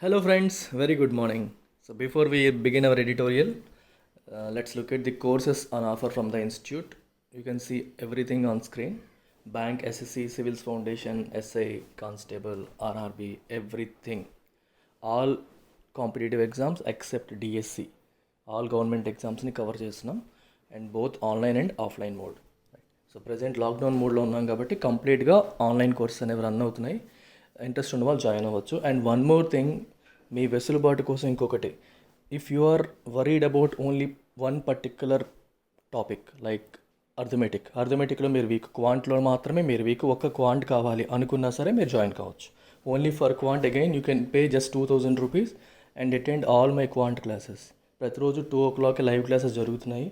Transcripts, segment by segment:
Hello, friends. Very good morning. So, before we begin our editorial, let's look at the courses on offer from the institute. You can see everything on screen: bank, SSC, Civils Foundation, SI, Constable, RRB, everything. All competitive exams except DSC. All government exams ni cover చేస్తున్నాం and both online and offline mode. So present lockdown మోడ్లో ఉన్నాం కాబట్టి కంప్లీట్గా online courses అనేవి run అవుతున్నాయి. Interest ఉన్న వాళ్ళు join అవ్వచ్చు. అండ్ వన్ మోర్ థింగ్, మీ వెసులుబాటు కోసం ఇంకొకటి, if you are worried about only one particular topic like అర్థమెటిక్లో మీరు వీక్, క్వాంట్లో మాత్రమే మీరు వీక్, ఒక్క క్వాంట్ కావాలి అనుకున్నా సరే మీరు జాయిన్ కావచ్చు. Only for quant again you can pay just 2000 rupees and attend all my quant classes. ప్రతిరోజు 2 o'clock లైవ్ క్లాసెస్ జరుగుతున్నాయి.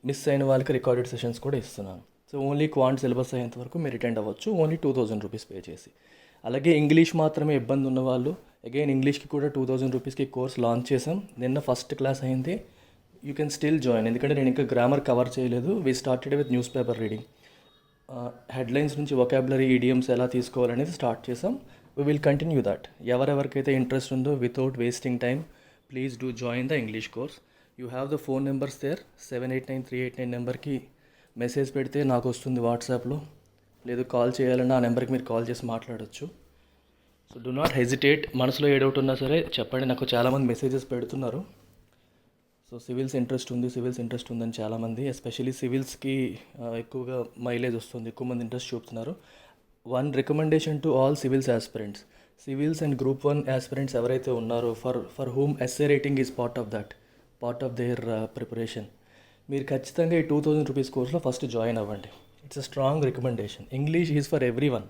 మిస్ అయిన వాళ్ళకి రికార్డెడ్ సెషన్స్ కూడా ఇస్తున్నాను. సో ఓన్లీ క్వాంట్ సిలబస్ అయ్యేంత వరకు మీరు అటెండ్ అవ్వచ్చు, ఓన్లీ 2000 రూపీస్ పే చేసి. అలాగే ఇంగ్లీష్ మాత్రమే ఇబ్బంది ఉన్నవాళ్ళు, అగైన్ ఇంగ్లీష్కి కూడా 2000 రూపీస్కి కోర్స్ లాంచ్ చేసాం. నిన్న ఫస్ట్ క్లాస్ అయింది. యూ కెన్ స్టిల్ జాయిన్, ఎందుకంటే నేను ఇంకా గ్రామర్ కవర్ చేయలేదు. We started with newspaper reading. Headlines నుంచి వొకాబులరీ, ఈడియమ్స్ ఎలా తీసుకోవాలనేది స్టార్ట్ చేసాం. We will continue that. ఎవరెవరికైతే ఇంట్రెస్ట్ ఉందో, without wasting time, please do join the English course. You have the phone numbers there. 789389 నెంబర్కి message పెడితే నాకు వస్తుంది వాట్సాప్లో. లేదు కాల్ చేయాలన్నా ఆ నెంబర్కి మీరు కాల్ చేసి మాట్లాడచ్చు. So do not hesitate. మనసులో ఏ డౌట్ ఉన్నా సరే చెప్పండి. నాకు చాలామంది మెసేజెస్ పెడుతున్నారు. సో సివిల్స్ ఇంట్రెస్ట్ ఉందని చాలామంది, ఎస్పెషలీ సివిల్స్కి ఎక్కువగా మైలేజ్ వస్తుంది, ఎక్కువ మంది ఇంట్రెస్ట్ చూపుతున్నారు. One recommendation to all civils aspirants, civils and group 1 aspirants ఎవరైతే ఉన్నారో, for whom essay writing is part of their preparation, మీరు ఖచ్చితంగా ఈ 2000 రూపీస్ కోర్స్లో ఫస్ట్ జాయిన్ అవ్వండి. It's a strong recommendation. English is for everyone,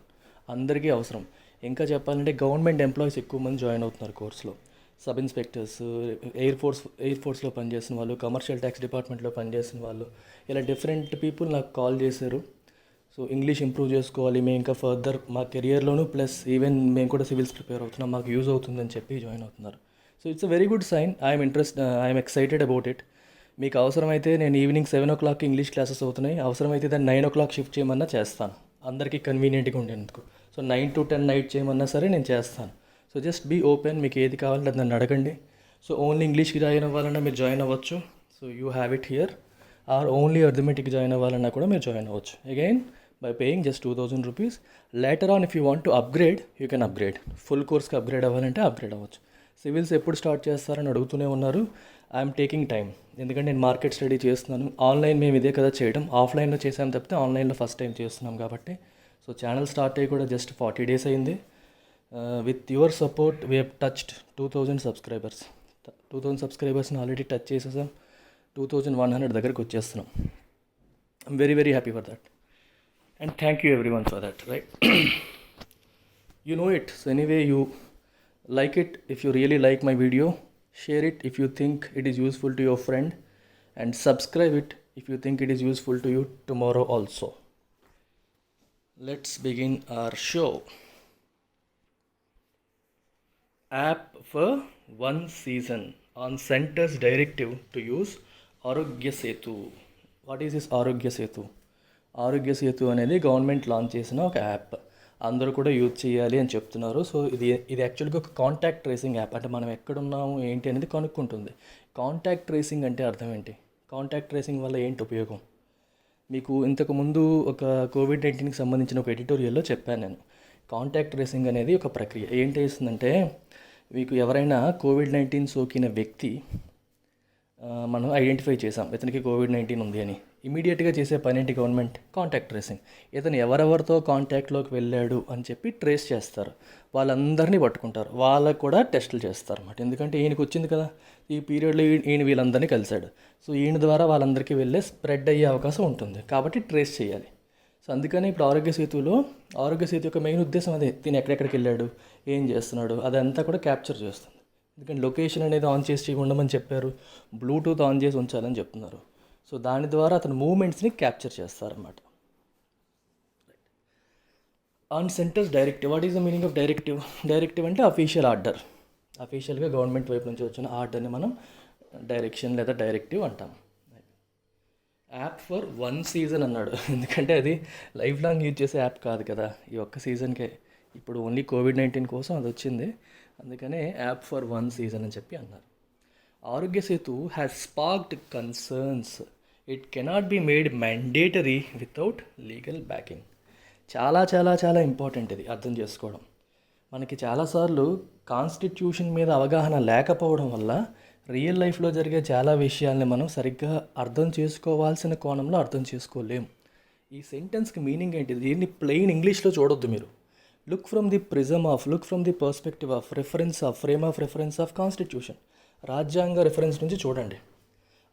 అందరికీ అవసరం. ఇంకా చెప్పాలంటే గవర్నమెంట్ ఎంప్లాయీస్ ఎక్కువ మంది జాయిన్ అవుతున్నారు కోర్సులో. సబ్ ఇన్స్పెక్టర్స్, ఎయిర్ ఫోర్స్లో పనిచేసిన వాళ్ళు, కమర్షియల్ ట్యాక్స్ డిపార్ట్మెంట్లో పనిచేసిన వాళ్ళు, ఇలా డిఫరెంట్ పీపుల్ నాకు కాల్ చేశారు. సో ఇంగ్లీష్ ఇంప్రూవ్ చేసుకోవాలి మేము ఇంకా ఫర్దర్ మా కెరియర్లోను, ప్లస్ ఈవెన్ మేము కూడా సివిల్స్ ప్రిపేర్ అవుతున్నాం, మాకు యూజ్ అవుతుందని చెప్పి జాయిన్ అవుతున్నారు. So it's a very good sign. I'm excited about it. మీకు అవసరమైతే నేను ఈవినింగ్ 7 o'clock ఇంగ్లీష్ క్లాసెస్ అవుతున్నాయి. అవసరమైతే దాన్ని 9 o'clock షిఫ్ట్ చేయమన్నా చేస్తాను, అందరికీ కన్వీనియంట్గా ఉండేందుకు. సో 9 to 10 నైట్ చేయమన్నా సరే నేను చేస్తాను. So just be open. మీకు ఏది కావాలంటే అది నన్ను అడగండి. సో ఓన్లీ ఇంగ్లీష్కి జాయిన్ అవ్వాలన్నా మీరు జాయిన్ అవ్వచ్చు. So you have it here. Or only arithmetic join అవ్వాలన్నా కూడా మీరు జాయిన్ అవ్వచ్చు. Again by paying just 2000 rupees. Later on if you want to upgrade, you can upgrade. Full కోర్స్కి అప్గ్రేడ్ అవ్వాలంటే upgrade అవ్వచ్చు. సివిల్స్ ఎప్పుడు స్టార్ట్ చేస్తారని అడుగుతూనే ఉన్నారు. ఐఎమ్ టేకింగ్ టైం, ఎందుకంటే నేను మార్కెట్ స్టడీ చేస్తున్నాను. ఆన్లైన్ మేము ఇదే కదా చేయడం, ఆఫ్లైన్లో చేసాం తప్పితే ఆన్లైన్లో ఫస్ట్ టైం చేస్తున్నాం కాబట్టి. సో ఛానల్ స్టార్ట్ అయ్యి కూడా జస్ట్ 40 days అయింది. With your support we have touched 2000 subscribers. 2000 సబ్స్క్రైబర్స్ని ఆల్రెడీ టచ్ చేసేసాం. 2100 దగ్గరికి వచ్చేస్తున్నాం. I'm very very happy for that and thank you everyone for that, right? You know it. So anyway, you like it if you really like my video. Share it if you think it is useful to your friend, and subscribe it if you think it is useful to you tomorrow also. Let's begin our show. App for 1 season on Centre's directive to use Arogya Setu. What is this Arogya Setu? ఆరోగ్య సేతు అనేది government launch చేసిన ఒక app, అందరూ కూడా use చేయాలి అని చెప్తున్నారు. So ఇది యాక్చువల్గా ఒక కాంటాక్ట్ ట్రేసింగ్ యాప్. అంటే మనం ఎక్కడున్నాము ఏంటి అనేది కనుక్కుంటుంది. కాంటాక్ట్ ట్రేసింగ్ అంటే అర్థం ఏంటి? కాంటాక్ట్ ట్రేసింగ్ వల్ల ఏంటి ఉపయోగం? మీకు ఇంతకుముందు ఒక COVID-19కి సంబంధించిన ఒక ఎడిటోరియల్లో చెప్పాను నేను. కాంటాక్ట్ ట్రేసింగ్ అనేది ఒక ప్రక్రియ. ఏం చేస్తుందంటే, మీకు ఎవరైనా COVID-19 సోకిన వ్యక్తి మనం ఐడెంటిఫై చేసాం, ఇతనికి COVID-19 ఉంది అని. ఇమీడియట్గా చేసే పని ఏంటి గవర్నమెంట్? Contact tracing. ఇతను ఎవరెవరితో కాంటాక్ట్లోకి వెళ్ళాడు అని చెప్పి ట్రేస్ చేస్తారు. వాళ్ళందరినీ పట్టుకుంటారు, వాళ్ళకు కూడా టెస్టులు చేస్తారు అన్నమాట. ఎందుకంటే ఈయనకి వచ్చింది కదా, ఈ పీరియడ్లో ఈయన వీళ్ళందరినీ కలిశాడు. సో ఈయన ద్వారా వాళ్ళందరికీ వెళ్ళే స్ప్రెడ్ అయ్యే అవకాశం ఉంటుంది, కాబట్టి ట్రేస్ చేయాలి. సో అందుకని ఇప్పుడు ఆరోగ్య సేతు యొక్క మెయిన్ ఉద్దేశం అదే. తిని ఎక్కడెక్కడికి వెళ్ళాడు, ఏం చేస్తున్నాడు, అదంతా కూడా క్యాప్చర్ చేస్తుంది. ఎందుకంటే లొకేషన్ అనేది ఆన్ చేసి ఉండమని చెప్పారు, బ్లూటూత్ ఆన్ చేసి ఉంచాలని చెప్తున్నారు. సో దాని ద్వారా అతని మూమెంట్స్ని క్యాప్చర్ చేస్తారన్నమాట. On centres directive. What is the meaning of directive? Directive అంటే అఫీషియల్ ఆర్డర్. అఫీషియల్గా గవర్నమెంట్ వైపు నుంచి వచ్చిన ఆర్డర్ని మనం డైరెక్షన్ లేదా డైరెక్టివ్ అంటాం. యాప్ ఫర్ 1 season అన్నాడు, ఎందుకంటే అది లైఫ్ లాంగ్ యూజ్ చేసే యాప్ కాదు కదా, ఈ ఒక్క సీజన్కే. ఇప్పుడు ఓన్లీ COVID-19 కోసం అది వచ్చింది. అందుకనే యాప్ ఫర్ వన్ సీజన్ అని చెప్పి అన్నారు. Aarogya Setu has sparked concerns. It cannot be made mandatory without legal backing. చాలా చాలా చాలా ఇంపార్టెంట్ ఇది అర్థం చేసుకోవడం. మనకి చాలాసార్లు కాన్స్టిట్యూషన్ మీద అవగాహన లేకపోవడం వల్ల రియల్ లైఫ్లో జరిగే చాలా విషయాల్ని మనం సరిగ్గా అర్థం చేసుకోవాల్సిన కోణంలో అర్థం చేసుకోలేం. ఈ సెంటెన్స్కి మీనింగ్ ఏంటి? దీన్ని ప్లెయిన్ ఇంగ్లీష్లో చూడొద్దు మీరు. Look from the perspective of reference of frame of reference of constitution. రాజ్యాంగ రిఫరెన్స్ నుంచి చూడండి.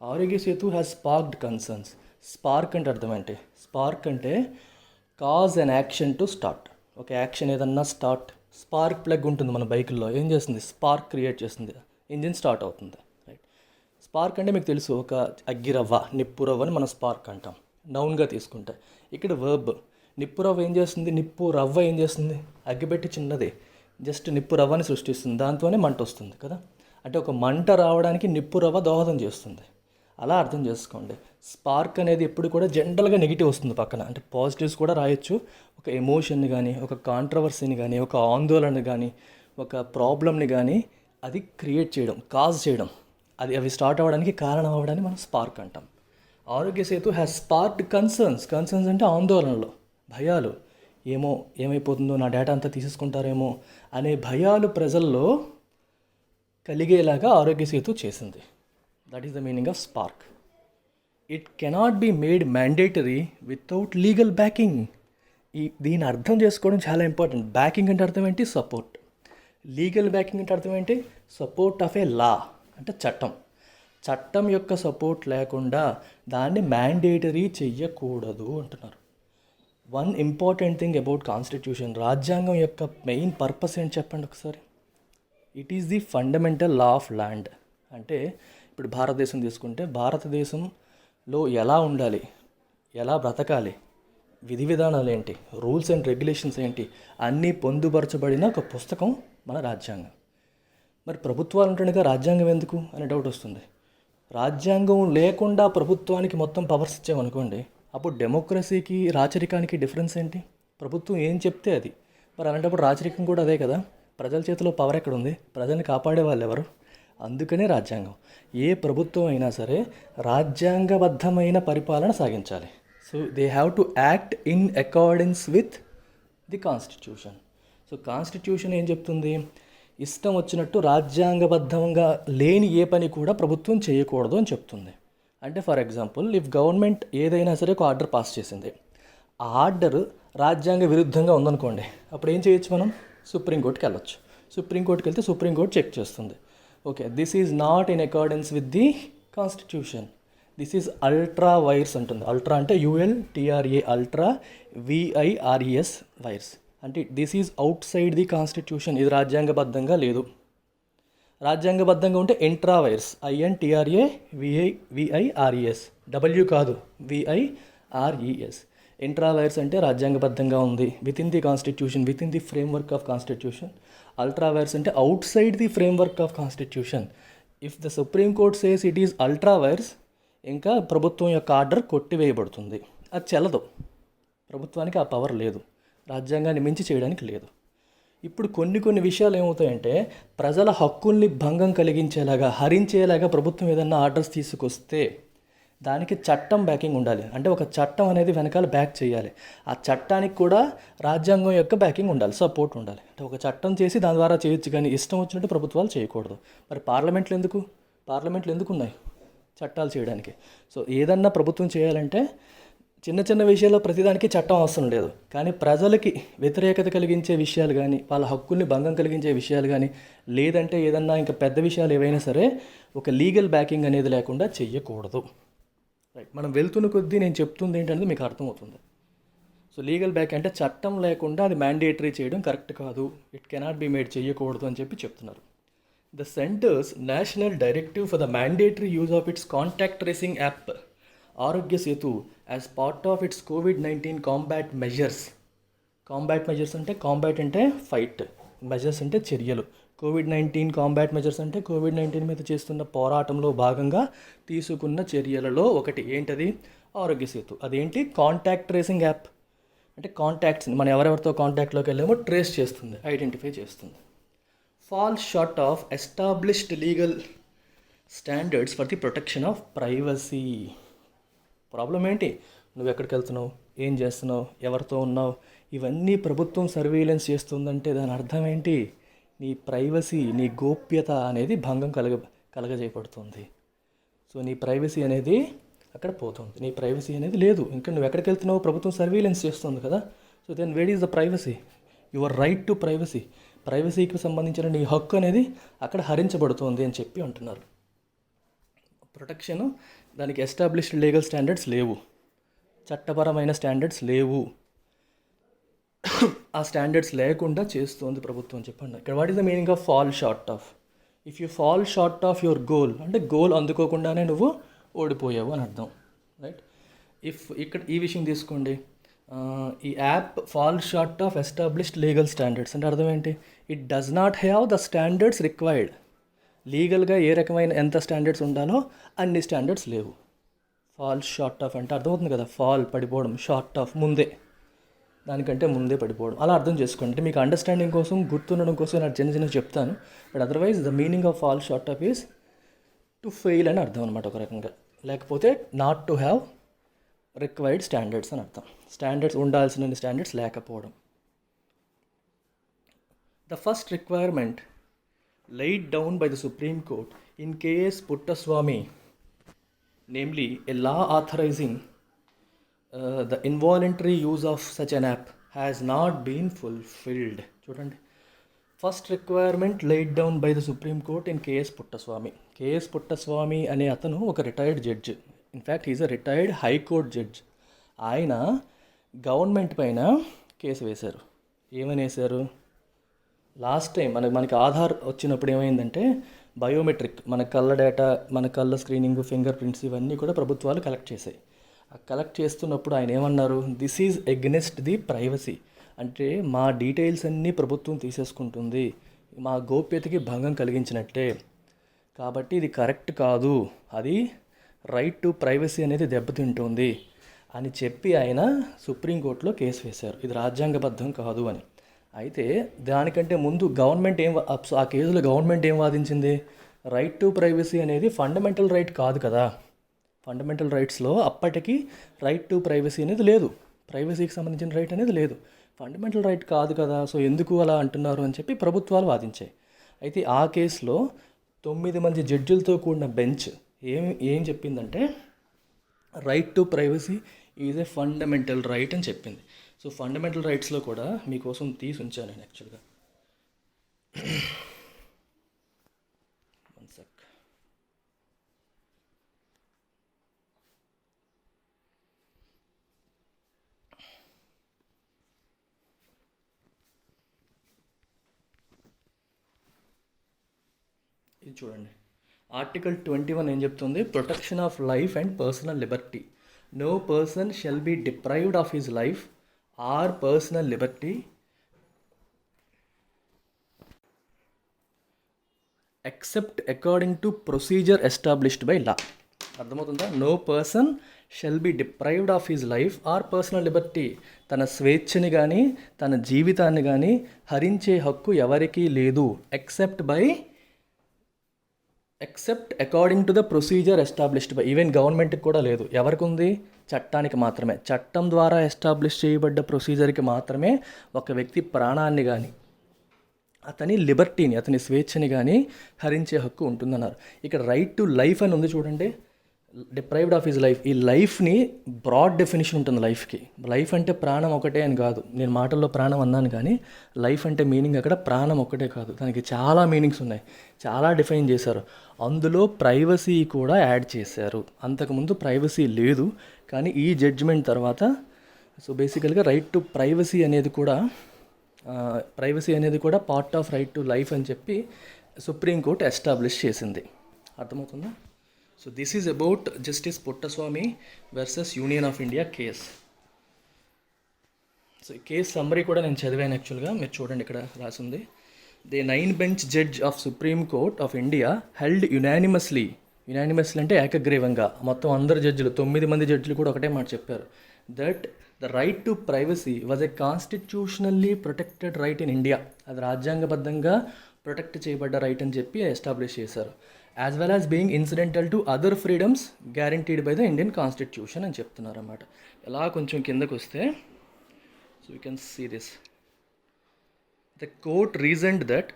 Aarogya Setu has sparked concerns. Spark అంటే అర్థం ఏంటి? స్పార్క్ అంటే cause and action to start. ఒక యాక్షన్ ఏదన్నా స్టార్ట్. స్పార్క్ ప్లగ్ ఉంటుంది మన బైకుల్లో, ఏం చేస్తుంది? స్పార్క్ క్రియేట్ చేస్తుంది, ఇంజిన్ స్టార్ట్ అవుతుంది. రైట్. స్పార్క్ అంటే మీకు తెలుసు, ఒక అగ్గిరవ్వ, నిప్పురవ్వ అని మనం స్పార్క్ అంటాం నౌన్గా తీసుకుంటే. ఇక్కడ వర్బ్. నిప్పు రవ్వ ఏం చేస్తుంది? నిప్పు రవ్వ ఏం చేస్తుంది? అగ్గిపెట్టి చిన్నది, జస్ట్ నిప్పు రవ్వని సృష్టిస్తుంది, దాంతోనే మంట వస్తుంది కదా. అంటే ఒక మంట రావడానికి నిప్పు రవ్వ దోహదం చేస్తుంది. అలా అర్థం చేసుకోండి. స్పార్క్ అనేది ఎప్పుడు కూడా జనరల్గా నెగిటివ్ వస్తుంది పక్కన. అంటే పాజిటివ్స్ కూడా రాయొచ్చు. ఒక ఎమోషన్ని కానీ, ఒక కాంట్రవర్సీని కానీ, ఒక ఆందోళన కానీ, ఒక ప్రాబ్లమ్ని కానీ అది క్రియేట్ చేయడం, కాజ్ చేయడం, అవి స్టార్ట్ అవ్వడానికి కారణం అవ్వడానికి మనం స్పార్క్ అంటాం. Aarogya Setu has sparked concerns. Concerns అంటే ఆందోళనలు, భయాలు. ఏమైపోతుందో, నా డేటా అంతా తీసేసుకుంటారేమో అనే భయాలు ప్రజల్లో కలిగేలాగా ఆరోగ్య సేతు చేసింది. That is the meaning of spark. It cannot be made mandatory without legal backing. దీని అర్థం చేసుకోవడం చాలా ఇంపార్టెంట్. బ్యాకింగ్ అంటే అర్థం ఏంటి? సపోర్ట్. లీగల్ బ్యాకింగ్ అంటే అర్థం ఏంటి? సపోర్ట్ ఆఫ్ ఏ లా, అంటే చట్టం. చట్టం యొక్క సపోర్ట్ లేకుండా దాన్ని మ్యాండేటరీ చెయ్యకూడదు అంటున్నారు. One important thing about constitution, రాజ్యాంగం యొక్క మెయిన్ పర్పస్ ఏంటి చెప్పండి ఒకసారి. It is the fundamental law of land. అంటే ఇప్పుడు భారతదేశం తీసుకుంటే, భారతదేశంలో ఎలా ఉండాలి, ఎలా బ్రతకాలి, విధి విధానాలు ఏంటి, రూల్స్ అండ్ రెగ్యులేషన్స్ ఏంటి, అన్నీ పొందుపరచబడిన ఒక పుస్తకం మన రాజ్యాంగం. మరి ప్రభుత్వాలు ఉంటుండగా రాజ్యాంగం ఎందుకు అనే డౌట్ వస్తుంది. రాజ్యాంగం లేకుండా ప్రభుత్వానికి మొత్తం పవర్స్ ఇచ్చామనుకోండి, అప్పుడు డెమోక్రసీకి రాచరికానికి డిఫరెన్స్ ఏంటి? ప్రభుత్వం ఏం చెప్తే అది. మరి అలాంటప్పుడు రాచరికం కూడా అదే కదా. ప్రజల చేతిలో పవర్ ఎక్కడ ఉంది? ప్రజల్ని కాపాడే వాళ్ళు ఎవరు? అందుకనే రాజ్యాంగం. ఏ ప్రభుత్వం అయినా సరే రాజ్యాంగబద్ధమైన పరిపాలన సాగించాలి. So they have to act in accordance with the constitution. So constitution ఏం చెప్తుంది? ఇష్టం వచ్చినట్టు రాజ్యాంగబద్ధంగా లేని ఏ పని కూడా ప్రభుత్వం చేయకూడదు అని చెప్తుంది. అంటే ఫర్ ఎగ్జాంపుల్, ఇఫ్ గవర్నమెంట్ ఏదైనా సరే ఒక ఆర్డర్ పాస్ చేసింది, ఆ ఆర్డర్ రాజ్యాంగ విరుద్ధంగా ఉందనుకోండి, అప్పుడు ఏం చేయొచ్చు? మనం సుప్రీంకోర్టుకి వెళ్ళొచ్చు. సుప్రీంకోర్టుకి వెళ్తే సుప్రీంకోర్టు చెక్ చేస్తుంది. Okay, this is not in accordance with the constitution, this is ultra vires అంటుంది. అల్ట్రా అంటే ULTRA, అల్ట్రా VIRES వైర్స్. అంటే this is outside the constitution, ఇది రాజ్యాంగబద్ధంగా లేదు. రాజ్యాంగబద్ధంగా ఉంటే intra vires, INTRA VIRES, W కాదు, VIRES. ఇంట్రా వైర్స్ అంటే రాజ్యాంగబద్ధంగా ఉంది, within the constitution, within the framework of constitution. Ultra vires అంటే outside the framework of constitution. If the supreme court says it is ultra wires, ఇంకా ప్రభుత్వం యొక్క order కొట్టివేయబడుతుంది. అది చెల్లదు. ప్రభుత్వానికి ఆ పవర్ లేదు, రాజ్యాంగాన్ని మించి చేయడానికి లేదు. ఇప్పుడు కొన్ని విషయాలు ఏమవుతాయంటే, ప్రజల హక్కుల్ని భంగం కలిగించేలాగా, హరించేలాగా ప్రభుత్వం ఏదన్నా ఆర్డర్స్ తీసుకొస్తే దానికి చట్టం బ్యాకింగ్ ఉండాలి. అంటే ఒక చట్టం అనేది వెనకాల బ్యాక్ చేయాలి. ఆ చట్టానికి కూడా రాజ్యాంగం యొక్క బ్యాకింగ్ ఉండాలి, సపోర్ట్ ఉండాలి. అంటే ఒక చట్టం చేసి దాని ద్వారా చేయొచ్చు, కానీ ఇష్టం వచ్చినట్టు ప్రభుత్వాలు చేయకూడదు. మరి పార్లమెంట్లు ఎందుకు ఉన్నాయి? చట్టాలు చేయడానికి. సో ఏదన్నా ప్రభుత్వం చేయాలంటే చిన్న విషయాల్లో ప్రతిదానికి చట్టం అవసరం లేదు, కానీ ప్రజలకి వ్యతిరేకత కలిగించే విషయాలు కానీ, వాళ్ళ హక్కుల్ని భంగం కలిగించే విషయాలు కానీ, లేదంటే ఏదన్నా ఇంకా పెద్ద విషయాలు ఏవైనా సరే ఒక లీగల్ బ్యాకింగ్ అనేది లేకుండా చెయ్యకూడదు. రైట్. మనం వెళ్తున్న కొద్దీ నేను చెప్తుంది ఏంటనేది మీకు అర్థమవుతుంది. సో లీగల్ బ్యాక్ అంటే చట్టం లేకుండా అది మ్యాండేటరీ చేయడం కరెక్ట్ కాదు, ఇట్ కెనాట్ బి మేడ్, చేయకూడదు అని చెప్పి చెప్తున్నారు. The centre's national directive for the mandatory use of its contact tracing app Aarogya Setu as part of its COVID-19 combat measures. Combat measures అంటే, కాంబాట్ అంటే ఫైట్, మెజర్స్ అంటే చర్యలు. COVID-19 కాంబాట్ మెజర్స్ అంటే COVID-19 మీద చేస్తున్న పోరాటంలో భాగంగా తీసుకున్న చర్యలలో ఒకటి ఏంటది? ఆరోగ్య సేతు. అదేంటి? Contact tracing app. అంటే కాంటాక్ట్స్ని మనం ఎవరెవరితో కాంటాక్ట్లోకి వెళ్ళామో ట్రేస్ చేస్తుంది, ఐడెంటిఫై చేస్తుంది. falls short of established legal standards for the protection of privacy. Problem ఏంటి? నువ్వు ఎక్కడికి వెళ్తున్నావు, ఏం చేస్తున్నావు, ఎవరితో ఉన్నావు, ఇవన్నీ ప్రభుత్వం సర్వేలెన్స్ చేస్తుందంటే దాని అర్థం ఏంటి? నీ ప్రైవసీ, నీ గోప్యత అనేది భంగం కలగజేయబడుతుంది. సో నీ ప్రైవసీ అనేది అక్కడ పోతుంది. నీ ప్రైవసీ అనేది లేదు. ఇంకా నువ్వు ఎక్కడికి వెళ్తున్నావు, ప్రభుత్వం సర్వేలెన్స్ చేస్తుంది కదా. So then where is the privacy? Your right to privacy, ప్రైవసీకి సంబంధించిన నీ హక్కు అనేది అక్కడ హరించబడుతుంది అని చెప్పి అంటున్నారు. ప్రొటెక్షను, దానికి ఎస్టాబ్లిష్డ్ లీగల్ స్టాండర్డ్స్ లేవు, చట్టపరమైన స్టాండర్డ్స్ లేవు. ఆ స్టాండర్డ్స్ లేకుండా చేస్తుంది ప్రభుత్వం చెప్పండి. ఇక్కడ what is the meaning of fall short of? If you fall short of your goal అంటే గోల్ అందుకోకుండానే నువ్వు ఓడిపోయావు అని అర్థం, రైట్? ఇక్కడ ఈ విషయం తీసుకోండి, ఈ app fall short of established legal standards అంటే అర్థం ఏంటి? It does not have the standards required. లీగల్గా ఏ రకమైన ఎంత స్టాండర్డ్స్ ఉండాలో అన్ని స్టాండర్డ్స్ లేవు. ఫాల్ షార్ట్ ఆఫ్ అంటే అర్థమవుతుంది కదా, ఫాల్ పడిపోవడం, షార్ట్ ఆఫ్ ముందే, దానికంటే ముందే పడిపోవడం. అలా అర్థం చేసుకోండి. అంటే మీకు అండర్స్టాండింగ్ కోసం, గుర్తుండడం కోసం నాకు చిన్న చెప్తాను. But otherwise the meaning of fall short of is to fail అని అర్థం అనమాట ఒక రకంగా. లేకపోతే not to have required standards అని అర్థం. స్టాండర్డ్స్ ఉండాల్సిన స్టాండర్డ్స్ లేకపోవడం. The first requirement laid down by the Supreme Court in K.S. Puttaswamy, namely a law authorizing the involuntary use of such an app, has not been fulfilled. చూడండి, first requirement laid down by the Supreme Court in K.S. Puttaswamy. K.S. Puttaswamy అనే అతను ఒక retired judge. In fact is a retired high court judge. ఆయన government పైన case వేశారు. ఏమని వేశారు? Last time మనకి ఆధార్ వచ్చినప్పుడు ఏమైందంటే బయోమెట్రిక్, మన కళ్ళ డేటా, మన కళ్ళ స్క్రీనింగ్, ఫింగర్ ప్రింట్స్ ఇవన్నీ కూడా ప్రభుత్వాలు కలెక్ట్ చేశాయి. ఆ కలెక్ట్ చేస్తున్నప్పుడు ఆయన ఏమన్నారు? This is against the privacy. అంటే మా డీటెయిల్స్ అన్నీ ప్రభుత్వం తీసేసుకుంటుంది, మా గోప్యతకి భంగం కలిగించినట్టే, కాబట్టి ఇది కరెక్ట్ కాదు, అది రైట్ టు ప్రైవసీ అనేది దెబ్బతింటుంది అని చెప్పి ఆయన సుప్రీంకోర్టులో కేసు వేశారు. ఇది రాజ్యాంగబద్ధం కాదు అని. అయితే దానికంటే ముందు గవర్నమెంట్ ఆ కేసులో గవర్నమెంట్ ఏం వాదించింది? రైట్ టు ప్రైవసీ అనేది ఫండమెంటల్ రైట్ కాదు కదా. ఫండమెంటల్ రైట్స్లో అప్పటికి రైట్ టు ప్రైవసీ అనేది లేదు, ప్రైవసీకి సంబంధించిన రైట్ అనేది లేదు, ఫండమెంటల్ రైట్ కాదు కదా. సో ఎందుకు అలా అంటున్నారు అని చెప్పి ప్రభుత్వాలు వాదించాయి. అయితే ఆ కేసులో 9 మంది జడ్జిలతో కూడిన బెంచ్ ఏం చెప్పిందంటే right to privacy is a fundamental right అని చెప్పింది. సో ఫండమెంటల్ రైట్స్లో కూడా మీకోసం తీసి ఉంచాను నేను యాక్చువల్గా. One sec. ఇది చూడండి, ఆర్టికల్ 21 ఏం చెప్తుంది? Protection of life and personal liberty. No person shall be deprived of his life or personal liberty except according to procedure established by law. అర్థమవుతుందా? No person shall be deprived of his life or personal liberty. తన స్వేచ్ఛని కానీ తన జీవితాన్ని కానీ హరించే హక్కు ఎవరికీ లేదు, except according to the procedure established by. Even గవర్నమెంట్కి కూడా లేదు. ఎవరికి ఉంది? చట్టానికి మాత్రమే. చట్టం ద్వారా ఎస్టాబ్లిష్ చేయబడ్డ ప్రొసీజర్కి మాత్రమే ఒక వ్యక్తి ప్రాణాన్ని కానీ అతని లిబర్టీని, అతని స్వేచ్ఛని కానీ హరించే హక్కు ఉంటుందన్నారు. ఇక్కడ రైట్ టు లైఫ్ అని ఉంది చూడండి, డిప్రైవ్డ్ ఆఫ్ హిజ్ లైఫ్. ఈ లైఫ్ని బ్రాడ్ డెఫినేషన్ ఉంటుంది లైఫ్కి. లైఫ్ అంటే ప్రాణం ఒకటే అని కాదు. నేను మాటల్లో ప్రాణం అన్నాను కానీ లైఫ్ అంటే మీనింగ్ అక్కడ ప్రాణం ఒకటే కాదు, దానికి చాలా మీనింగ్స్ ఉన్నాయి, చాలా డిఫైన్ చేశారు. అందులో ప్రైవసీ కూడా యాడ్ చేశారు. అంతకుముందు ప్రైవసీ లేదు, కానీ ఈ జడ్జిమెంట్ తర్వాత సో బేసికల్గా రైట్ టు ప్రైవసీ అనేది కూడా part of right to life అని చెప్పి సుప్రీంకోర్టు ఎస్టాబ్లిష్ చేసింది. అర్థమవుతుందా? So this is about justice Puttaswamy versus union of India case. So ఈ కేస్ సమ్మరీ కూడా నేను చదివాను యాక్చువల్గా, మీరు చూడండి ఇక్కడ రాసింది. The 9 bench judge of supreme court of India held unanimously అంటే ఏకగ్రీవంగా, మొత్తం అందరు జడ్జిలు 9 మంది జడ్జిలు కూడా ఒకటే మాట చెప్పారు, that the right to privacy was a constitutionally protected right in India. అది రాజ్యాంగబద్ధంగా ప్రొటెక్ట్ చేయబడ్డ రైట్ అని చెప్పి ఎస్టాబ్లిష్ చేశారు. As well as being incidental to other freedoms guaranteed by the Indian constitution అని చెప్తున్నారు అన్నమాట. ఎలా కొంచెం కిందకు వస్తే so you can see this. The court reasoned that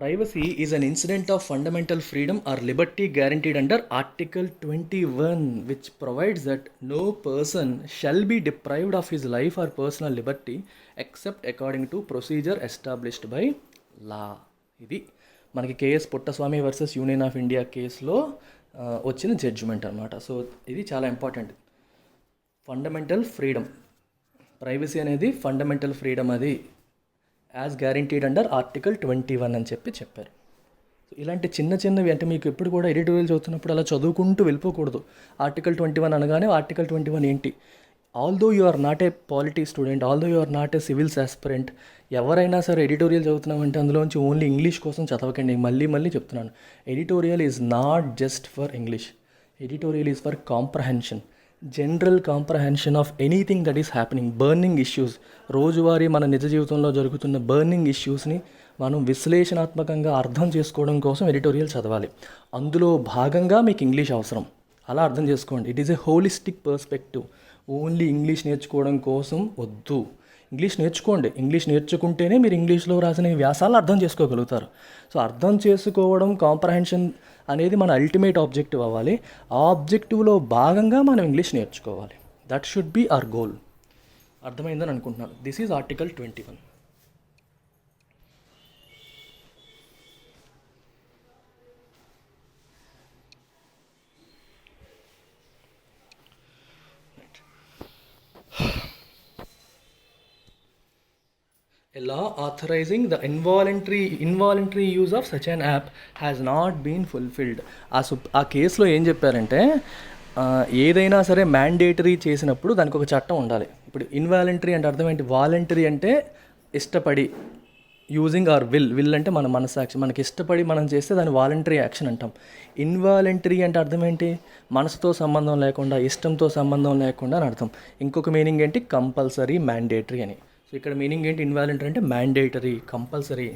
privacy is an incident of fundamental freedom or liberty guaranteed under Article 21, which provides that no person shall be deprived of his life or personal liberty except according to procedure established by law. ఇది మనకి KS Puttaswamy versus union of India కేసులో వచ్చిన judgement అనమాట. So ఇది చాలా important. Fundamental freedom, privacy అనేది fundamental freedom, అది as guaranteed under article 21 అని చెప్పారు. ఇలాంటి చిన్న చిన్నవి అంటే మీకు ఎప్పుడు కూడా ఎడిటోరియల్ చదువుతున్నప్పుడు అలా చదువుకుంటూ వెళ్ళిపోకూడదు. ఆర్టికల్ 21 అనగానే ఆర్టికల్ 21 ఏంటి, although you are not a polity student, although you are not a civils aspirant, ఎవరైనా సరే ఎడిటోరియల్ చదువుతున్నామంటే అందులోంచి ఓన్లీ ఇంగ్లీష్ కోసం చదవకండి. మళ్ళీ చెప్తున్నాను, editorial is not just for English, editorial is for comprehension, general comprehension of anything that is happening. Burning issues, రోజువారీ మన నిజ జీవితంలో జరుగుతున్న బర్నింగ్ ఇష్యూస్ని మనం విశ్లేషణాత్మకంగా అర్థం చేసుకోవడం కోసం ఎడిటోరియల్ చదవాలి. అందులో భాగంగా మీకు ఇంగ్లీష్ అవసరం, అలా అర్థం చేసుకోండి. It is a holistic perspective. Only English నేర్చుకోవడం కోసం వద్దు, ఇంగ్లీష్ నేర్చుకోండి. ఇంగ్లీష్ నేర్చుకుంటేనే మీరు ఇంగ్లీష్లో రాసిన వ్యాసాలను అర్థం చేసుకోగలుగుతారు. సో అర్థం చేసుకోవడం, కాంప్రహెన్షన్ అనేది మన అల్టిమేట్ ఆబ్జెక్టివ్ అవ్వాలి. ఆ ఆబ్జెక్టివ్లో భాగంగా మనం ఇంగ్లీష్ నేర్చుకోవాలి. That should be our goal. అర్థమైందని అనుకుంటున్నాను. This is article 21. A law authorizing the involuntary use of such an app has not been fulfilled. ఆ కేసులో ఏం చెప్పారంటే, ఏదైనా సరే మ్యాండేటరీ చేసినప్పుడు దానికి ఒక చట్టం ఉండాలి. ఇప్పుడు ఇన్వాలంటరీ అంటే అర్థం ఏంటి, వాలంటరీ అంటే ఇష్టపడి, యూజింగ్ ఆర్ విల్ అంటే మన మనసాక్షి, మనకి ఇష్టపడి మనం చేస్తే దాన్ని వాలంటరీ యాక్షన్ అంటాం. ఇన్వాలంటరీ అంటే అర్థం ఏంటి, మనసుతో సంబంధం లేకుండా, ఇష్టంతో సంబంధం లేకుండా అని అర్థం. ఇంకొక మీనింగ్ ఏంటి, కంపల్సరీ, మ్యాండేటరీ అని. సో ఇక్కడ మీనింగ్ ఏంటి, ఇన్వాలంటరీ అంటే mandatory, compulsory.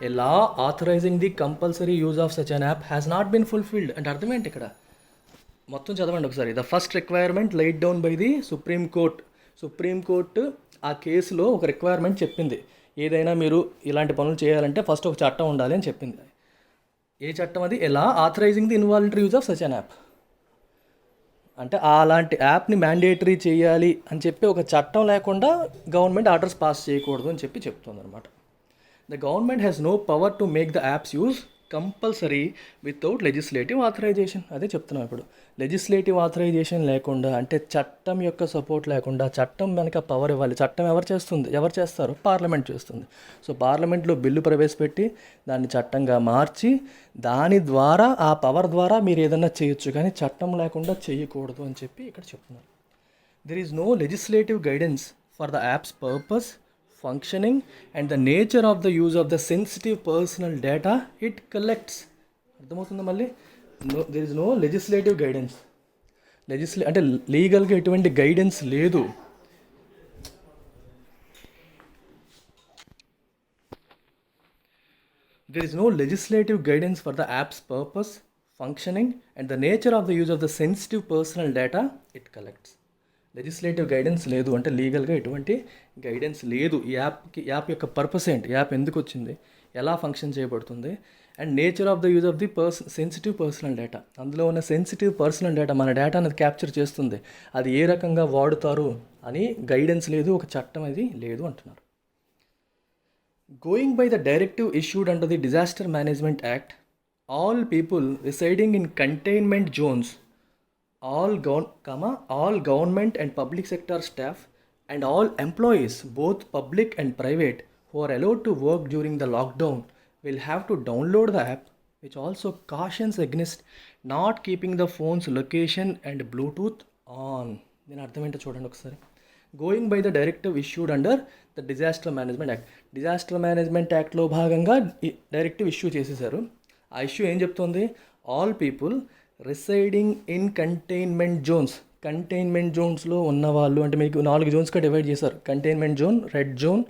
A law authorising the compulsory use of such an app has not been fulfilled అంటే అర్థం ఏంటి ఇక్కడ, మొత్తం చదవండి ఒకసారి. The first requirement laid down by the supreme court ఆ కేసులో ఒక రిక్వైర్మెంట్ చెప్పింది. ఏదైనా మీరు ఇలాంటి పనులు చేయాలంటే ఫస్ట్ ఒక చట్టం ఉండాలి అని చెప్పింది. ఏ చట్టం అది, ఎలా authorising the involuntary use of such an app అంటే అలాంటి యాప్ని మ్యాండేటరీ చేయాలి అని చెప్పి ఒక చట్టం లేకుండా గవర్నమెంట్ ఆర్డర్స్ పాస్ చేయకూడదు అని చెప్తుంది అనమాట. The government has no power to make the apps use compulsory without legislative authorisation. అదే చెప్తున్నాం ఇప్పుడు. లెజిస్లేటివ్ ఆథరైజేషన్ లేకుండా అంటే చట్టం యొక్క సపోర్ట్ లేకుండా, చట్టం వెనక పవర్ ఇవ్వాలి. చట్టం ఎవరు చేస్తారు, పార్లమెంట్ చేస్తుంది. సో పార్లమెంట్లో బిల్లు ప్రవేశపెట్టి దాన్ని చట్టంగా మార్చి దాని ద్వారా, ఆ పవర్ ద్వారా మీరు ఏదన్నా చేయొచ్చు, కానీ చట్టం లేకుండా చేయకూడదు అని చెప్పి ఇక్కడ చెప్తున్నారు. There is no legislative guidance for the apps purpose, functioning and the nature of the use of the sensitive personal data it collects. అర్థమవుతుందా మళ్ళీ, there is no legislative guidance. అంటే లీగల్గా ఎటువంటి గైడెన్స్ లేదు. There is no legislative guidance for the app's purpose, functioning and the nature of the use of the sensitive personal data it collects. Legislative guidance లేదు అంటే లీగల్గా ఎటువంటి guidance లేదు. ఈ యాప్ యొక్క పర్పస్ ఏంటి, యాప్ ఎందుకు వచ్చింది, ఎలా ఫంక్షన్ చేయబడుతుంది, and nature of the use of the sensitive personal data, అందులో ఉన్న సెన్సిటివ్ పర్సనల్ డేటా, మన డేటా అనేది క్యాప్చర్ చేస్తుంది, అది ఏ రకంగా వాడుతారు అని గైడెన్స్ లేదు, ఒక చట్టం అది లేదు అంటున్నారు. Going by the directive issued under the disaster management act, all people residing in containment Jones, all government and public sector staff and all employees, both public and private, who are allowed to work during the lockdown will have to download the app, which also cautions against not keeping the phone's location and Bluetooth on. దీని అర్థం ఏంటో చూడండి ఒకసారి. Going by the directive issued under the disaster management act, disaster management యాక్ట్లో భాగంగా directive issue చేసేసారు. ఆ ఇష్యూ ఏం చెప్తుంది, all people residing in containment జోన్స్లో ఉన్నవాళ్ళు, అంటే మీకు 4 జోన్స్గా డివైడ్ చేశారు. Containment zone, red zone,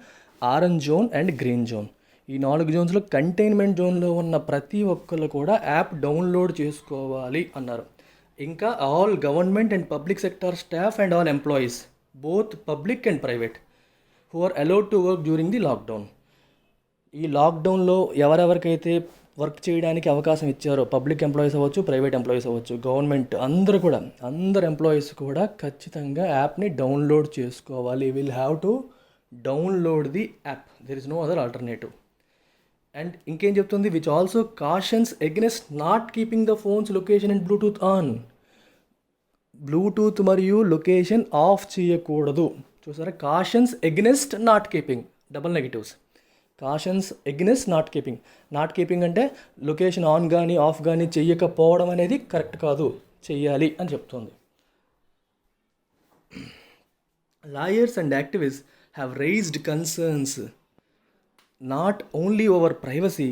orange zone and green zone. ఈ 4 జోన్స్లో కంటైన్మెంట్ జోన్లో ఉన్న ప్రతి ఒక్కరు కూడా యాప్ డౌన్లోడ్ చేసుకోవాలి అన్నారు. ఇంకా all government and public sector staff and all employees both public and private who are allowed to work during the lockdown. ఈ లాక్డౌన్లో ఎవరెవరికైతే వర్క్ చేయడానికి అవకాశం ఇచ్చారో, పబ్లిక్ ఎంప్లాయీస్ అవ్వచ్చు, ప్రైవేట్ ఎంప్లాయీస్ అవ్వచ్చు, గవర్నమెంట్ అందరు ఎంప్లాయీస్ కూడా ఖచ్చితంగా యాప్ని డౌన్లోడ్ చేసుకోవాలి. Will have to download the app, there is no other alternative. And ఇంకేం చెప్తుంది, which also cautions against not keeping the phones location and Bluetooth on. Bluetooth మరియు లొకేషన్ ఆఫ్ చేయకూడదు. చూసారా, cautions against not keeping, double negatives. Cautions against not keeping అంటే location on కానీ of కానీ చెయ్యకపోవడం అనేది correct కాదు, చెయ్యాలి అని చెప్తుంది. Lawyers and activists have raised concerns not only over privacy,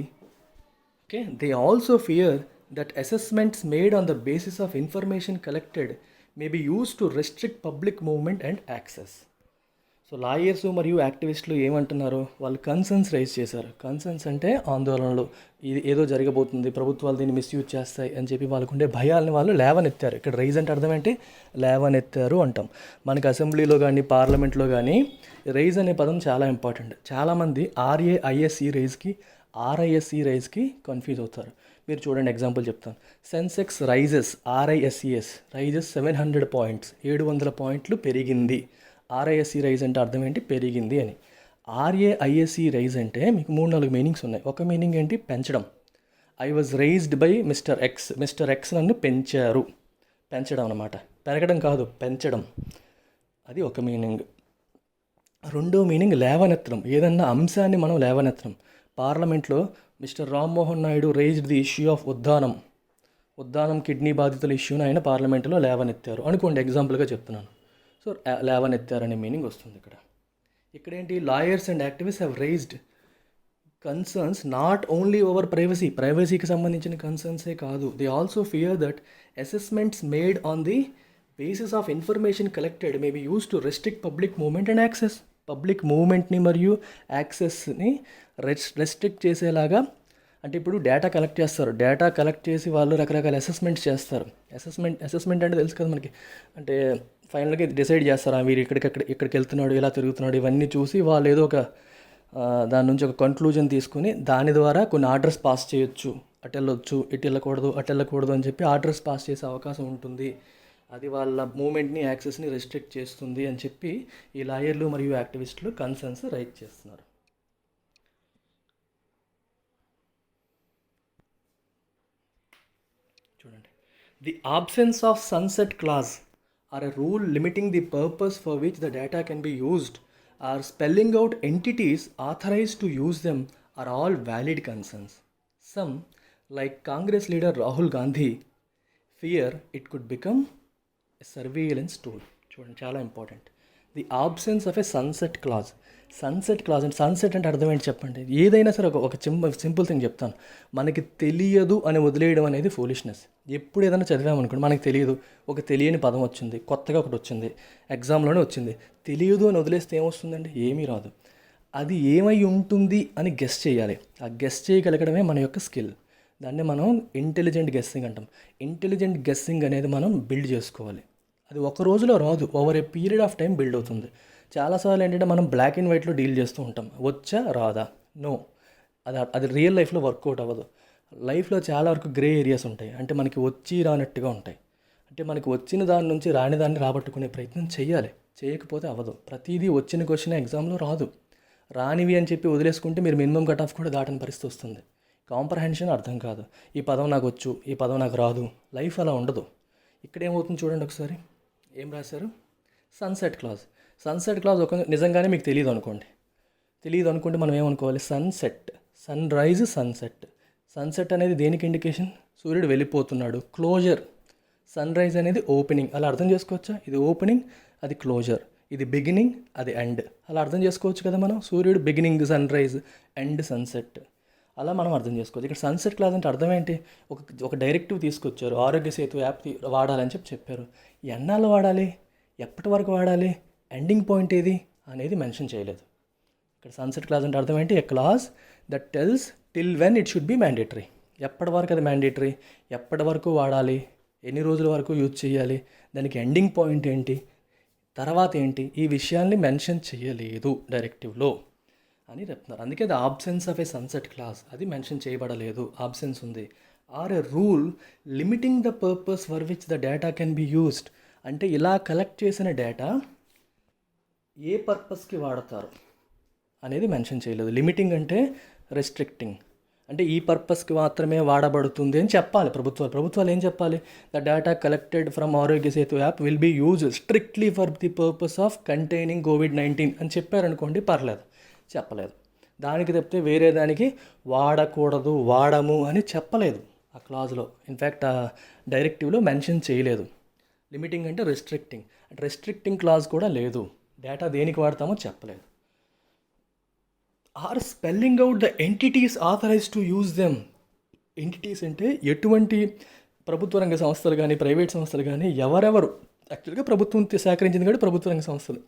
okay, they also fear that assessments made on the basis of information collected may be used to restrict public movement and access. So lawyers మరియు యాక్టివిస్టులు ఏమంటున్నారు, వాళ్ళు concerns rise చేశారు. Concerns అంటే ఆందోళనలు, ఇది ఏదో జరగబోతుంది, ప్రభుత్వాలు దీన్ని మిస్యూజ్ చేస్తాయి అని చెప్పి వాళ్ళకుండే భయాలని వాళ్ళు లేవనెత్తారు. ఇక్కడ రైజ్ అంటే అర్థం ఏంటి, లేవనెత్తారు అంటాం. మనకి అసెంబ్లీలో కానీ పార్లమెంట్లో కానీ రైజ్ అనే పదం చాలా ఇంపార్టెంట్. చాలామంది RAISE రైజ్కి కన్ఫ్యూజ్ అవుతారు. మీరు చూడండి, ఎగ్జాంపుల్ చెప్తాను. Sensex rises, RISES rises 700 points, 700 పాయింట్లు పెరిగింది. RISE రైజ్ అంటే అర్థం ఏంటి, పెరిగింది అని. RAISE రైజ్ అంటే మీకు 3-4 మీనింగ్స్ ఉన్నాయి. ఒక మీనింగ్ ఏంటి, పెంచడం. I was raised by mister X నన్ను పెంచారు, పెంచడం అనమాట. పెరగడం కాదు, పెంచడం, అది ఒక మీనింగ్. రెండో మీనింగ్ లేవనెత్తడం, ఏదన్నా అంశాన్ని మనం లేవనెత్తడం. పార్లమెంట్లో mister Rammohan Naidu raised the issue of Uddanam kidney బాధితుల ఇష్యూని ఆయన పార్లమెంట్లో లేవనెత్తారు అనుకోండి, ఎగ్జాంపుల్గా చెప్తున్నాను. సో లేవనెత్తారనే మీనింగ్ వస్తుంది ఇక్కడ. ఇక్కడేంటి, lawyers and activist have raised concerns not only over ప్రైవసీకి సంబంధించిన కన్సర్న్సే కాదు. They also fear that assessments made on the basis of information collected may be use to restrict public movement and access. Public మూవ్మెంట్ని మరియు యాక్సెస్ని restrict చేసేలాగా, అంటే ఇప్పుడు డేటా కలెక్ట్ చేస్తారు, డేటా కలెక్ట్ చేసి వాళ్ళు రకరకాల అసెస్మెంట్స్ చేస్తారు. అసెస్మెంట్ అంటే తెలుసు కదా మనకి, అంటే ఫైనల్గా డిసైడ్ చేస్తారు, వీరు ఇక్కడికి వెళ్తున్నాడు, ఇలా తిరుగుతున్నాడు, ఇవన్నీ చూసి వాళ్ళు ఏదో ఒక దాని నుంచి ఒక కన్క్లూజన్ తీసుకుని దాని ద్వారా కొన్ని ఆర్డర్స్ పాస్ చేయొచ్చు. అటు వెళ్ళొచ్చు, ఇటు వెళ్ళకూడదు అని చెప్పి ఆర్డర్స్ పాస్ చేసే అవకాశం ఉంటుంది. అది వాళ్ళ మూమెంట్ని, యాక్సెస్ని రెస్ట్రిక్ట్ చేస్తుంది అని చెప్పి ఈ లాయర్లు మరియు యాక్టివిస్టులు కన్సర్న్స్ రైజ్ చేస్తున్నారు. చూడండి, the absence of sunset clause or a rule limiting the purpose for which the data can be used or spelling out entities authorized to use them are all valid concerns. Some, like Congress leader Rahul Gandhi, fear it could become a surveillance tool. చూడండి, చాలా important. The absence of a sunset clause అంటే sunset అంటే అర్థం ఏంటి చెప్పండి. ఏదైనా సరే ఒక సింపుల్ థింగ్ చెప్తాను. మనకి తెలియదు అని వదిలేయడం అనేది ఫూలిష్నెస్. ఎప్పుడు ఏదైనా చదివామనుకోండి, మనకి తెలియదు, ఒక తెలియని పదం వచ్చింది, కొత్తగా ఒకటి వచ్చింది, ఎగ్జామ్లోనే వచ్చింది, తెలియదు అని వదిలేస్తే ఏమొస్తుందండి, ఏమీ రాదు. అది ఏమై ఉంటుంది అని గెస్ చేయాలి. ఆ గెస్ చేయగలగడమే మన యొక్క స్కిల్. దాన్ని మనం ఇంటెలిజెంట్ గెస్సింగ్ అంటాం. ఇంటెలిజెంట్ గెస్సింగ్ అనేది మనం బిల్డ్ చేసుకోవాలి. అది ఒక రోజులో రాదు, over a period of time build అవుతుంది. చాలాసార్లు ఏంటంటే మనం బ్లాక్ అండ్ వైట్లో డీల్ చేస్తూ ఉంటాం, వచ్చా రాదా, నో, అది రియల్ లైఫ్లో వర్కౌట్ అవ్వదు. లైఫ్లో చాలా వరకు గ్రే ఏరియాస్ ఉంటాయి, అంటే మనకి వచ్చి రానట్టుగా ఉంటాయి. అంటే మనకి వచ్చిన దాని నుంచి రాని దాన్ని రాబట్టుకునే ప్రయత్నం చేయాలి, చేయకపోతే అవ్వదు. ప్రతిదీ వచ్చిన క్వశ్చన్ ఎగ్జామ్లో రాదు. రానివి అని చెప్పి వదిలేసుకుంటే మీరు మినిమం కట్ ఆఫ్ కూడా దాటని పరిస్థితి వస్తుంది. కాంప్రహెన్షన్ అర్థం కాదు, ఈ పదం నాకు వచ్చు, ఈ పదం నాకు రాదు. లైఫ్ అలా ఉండదు. ఇక్కడ ఏమవుతుంది చూడండి ఒకసారి, ఏం రాశారు, సన్సెట్ క్లాజ్ ఒక నిజంగానే మీకు తెలియదు అనుకోండి, మనం ఏమనుకోవాలి, సన్ రైజ్ సన్సెట్ అనేది దేనికి ఇండికేషన్, సూర్యుడు వెళ్ళిపోతున్నాడు. క్లోజర్, సన్ రైజ్ అనేది ఓపెనింగ్, అలా అర్థం చేసుకోవచ్చా, ఇది ఓపెనింగ్, అది క్లోజర్, ఇది బిగినింగ్, అది ఎండ్, అలా అర్థం చేసుకోవచ్చు కదా మనం. సూర్యుడు beginning sunrise, end sunset, అలా మనం అర్థం చేసుకోవచ్చు. ఇక్కడ సన్సెట్ క్లాజ్ అంటే అర్థం ఏంటి, ఒక డైరెక్టివ్ తీసుకొచ్చారు, ఆరోగ్య సేతు యాప్ వాడాలని చెప్పారు. ఎన్నాళ్ళు వాడాలి, ఎప్పటి వరకు వాడాలి, ఎండింగ్ పాయింట్ ఏది అనేది మెన్షన్ చేయలేదు. ఇక్కడ సన్సెట్ క్లాజ్ అంటే అర్థం ఏంటి, a clause that tells till when it should be mandatory. ఎప్పటి వరకు అది మ్యాండేటరీ, ఎప్పటి వరకు వాడాలి, ఎన్ని రోజుల వరకు యూజ్ చేయాలి, దానికి ఎండింగ్ పాయింట్ ఏంటి, తర్వాత ఏంటి, ఈ విషయాల్ని మెన్షన్ చేయలేదు డైరెక్టివ్లో అని చెప్తున్నారు. అందుకే the absence of a sunset clause అది మెన్షన్ చేయబడలేదు, ఆబ్సెన్స్ ఉంది. Or a rule limiting the purpose for which the data can be used. అంటే ఇలా కలెక్ట్ చేసిన డేటా ఏ పర్పస్కి వాడతారు అనేది మెన్షన్ చేయలేదు. లిమిటింగ్ అంటే రెస్ట్రిక్టింగ్, అంటే ఈ పర్పస్కి మాత్రమే వాడబడుతుంది అని చెప్పాలి ప్రభుత్వాలు ఏం చెప్పాలి, the data collected from Aarogya Setu app will be use strictly for the purpose of containing కోవిడ్-19 అని చెప్పారనుకోండి, పర్లేదు. చెప్పలేదు. దానికి తప్పితే వేరే దానికి వాడకూడదు, వాడము అని చెప్పలేదు ఆ క్లాజ్లో. ఇన్ఫ్యాక్ట్ ఆ డైరెక్టివ్లో మెన్షన్ చేయలేదు. లిమిటింగ్ అంటే రెస్ట్రిక్టింగ్, అంటే రెస్ట్రిక్టింగ్ క్లాజ్ కూడా లేదు. డేటా దేనికి వాడతామో చెప్పలేదు. Or spelling out the entities authorise to use them. Entities అంటే ఎటువంటి ప్రభుత్వ రంగ సంస్థలు కానీ ప్రైవేట్ సంస్థలు కానీ ఎవరెవరు, యాక్చువల్గా ప్రభుత్వం సేకరించింది కూడా ప్రభుత్వ రంగ సంస్థలు,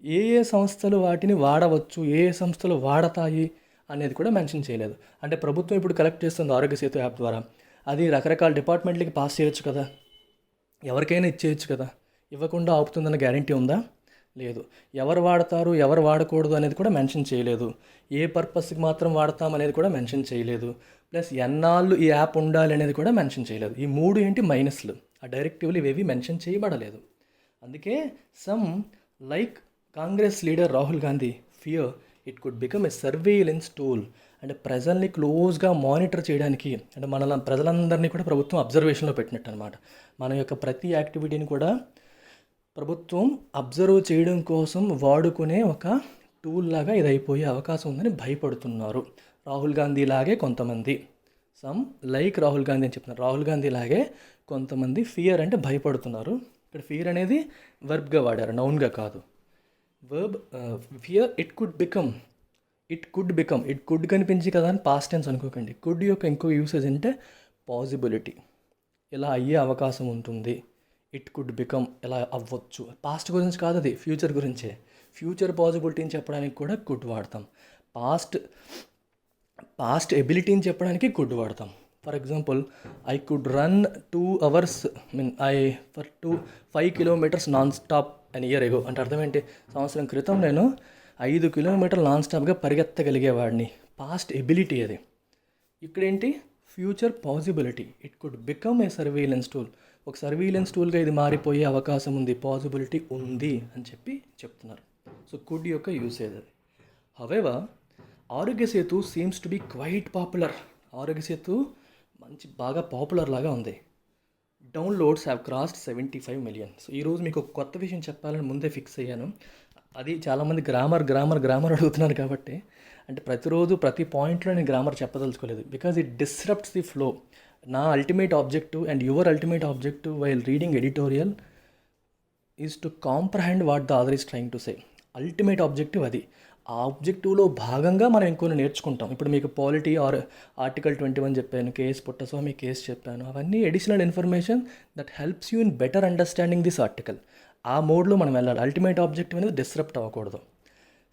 ఏ సంస్థలు వాటిని వాడవచ్చు, ఏ సంస్థలు వాడతాయి అనేది కూడా మెన్షన్ చేయలేదు. అంటే ప్రభుత్వం ఇప్పుడు కలెక్ట్ చేస్తుంది ఆరోగ్య సేతు యాప్ ద్వారా, అది రకరకాల డిపార్ట్మెంట్లకి పాస్ చేయొచ్చు కదా, ఎవరికైనా ఇచ్చేయచ్చు కదా, ఇవ్వకుండా ఆపుతుందన్న గ్యారంటీ ఉందా? లేదు. ఎవరు వాడతారు, ఎవరు వాడకూడదు అనేది కూడా మెన్షన్ చేయలేదు. ఏ పర్పస్కి మాత్రం వాడతాం అనేది కూడా మెన్షన్ చేయలేదు. ప్లస్ ఎన్నాళ్ళు ఈ యాప్ ఉండాలి అనేది కూడా మెన్షన్ చేయలేదు. ఈ మూడు ఏంటి మైనస్లు, ఆ డైరెక్టివ్లు ఇవేవి మెన్షన్ చేయబడలేదు. అందుకే some like Congress leader Rahul Gandhi fear it could become a surveillance tool. అంటే ప్రజల్ని క్లోజ్గా మానిటర్ చేయడానికి, అంటే మన ప్రజలందరినీ కూడా ప్రభుత్వం అబ్జర్వేషన్లో పెట్టినట్టు అనమాట. మన యొక్క ప్రతి యాక్టివిటీని కూడా ప్రభుత్వం అబ్జర్వ్ చేయడం కోసం వాడుకునే ఒక టూల్ లాగా ఇది అయిపోయే అవకాశం ఉందని భయపడుతున్నారు. రాహుల్ గాంధీ లాగే కొంతమంది, సమ్ లైక్ రాహుల్ గాంధీ అని చెప్తున్నారు. రాహుల్ గాంధీ లాగే కొంతమంది ఫియర్ అంటే భయపడుతున్నారు. ఇక్కడ ఫియర్ అనేది వర్బ్గా వాడారు, నౌన్గా కాదు. Verb fear it could become, it could కనిపించి కదా అని పాస్ట్ టెన్స్ అనుకోకండి. కుడ్ యొక్క ఇంకో యూసేజ్ అంటే పాసిబిలిటీ, ఇలా అయ్యే అవకాశం ఉంటుంది. ఇట్ కుడ్ బికమ్, ఎలా అవ్వచ్చు. పాస్ట్ గురించి కాదు, అది ఫ్యూచర్ గురించే. ఫ్యూచర్ పాసిబిలిటీని చెప్పడానికి కూడా కుడ్ వాడతాం. పాస్ట్ ఎబిలిటీని చెప్పడానికి కుడ్ వాడతాం. For example, I could run 2 hours, for 5 kilometers non stop an year ago. అంటే అర్థం ఏంటి, సంవత్సరం క్రితం నేను 5 kilometers నాన్ స్టాప్గా పరిగెత్తగలిగేవాడిని. పాస్ట్ ఎబిలిటీ అది. ఇక్కడేంటి, future possibility. It could become a surveillance tool. ఒక సర్వేలెన్స్ టూల్గా ఇది మారిపోయే అవకాశం ఉంది, పాసిబిలిటీ ఉంది అని చెప్తున్నారు. సో కుడ్ యొక్క యూసేజ్ అది. However Aarogya Setu seems to be quite popular. Aarogya Setu బాగా పాపులర్ లాగా ఉంది. Downloads have crossed 75 million. So ఈరోజు మీకు ఒక కొత్త విషయం చెప్పాలని ముందే ఫిక్స్ అయ్యాను. అది చాలామంది గ్రామర్ అడుగుతున్నారు కాబట్టి, అంటే ప్రతిరోజు ప్రతి పాయింట్లో నేను గ్రామర్ చెప్పదలుచుకోలేదు. Because it disrupts the flow. నా ultimate objective and your ultimate objective while reading editorial is to comprehend what the other is trying to say. Ultimate objective అది. ఆ ఆబ్జెక్టివ్లో భాగంగా మనం ఇంకొన్ని నేర్చుకుంటాం. ఇప్పుడు మీకు పాలిటీ ఆర్ ఆర్టికల్ 21 చెప్పాను, కేఎస్ పుట్టస్వామి కేసు చెప్పాను. అవన్నీ additional information that helps you in better understanding this article. ఆ మోడ్లో మనం వెళ్ళాలి. అల్టిమేట్ ఆబ్జెక్టివ్ అనేది డిస్రప్ట్ అవ్వకూడదు.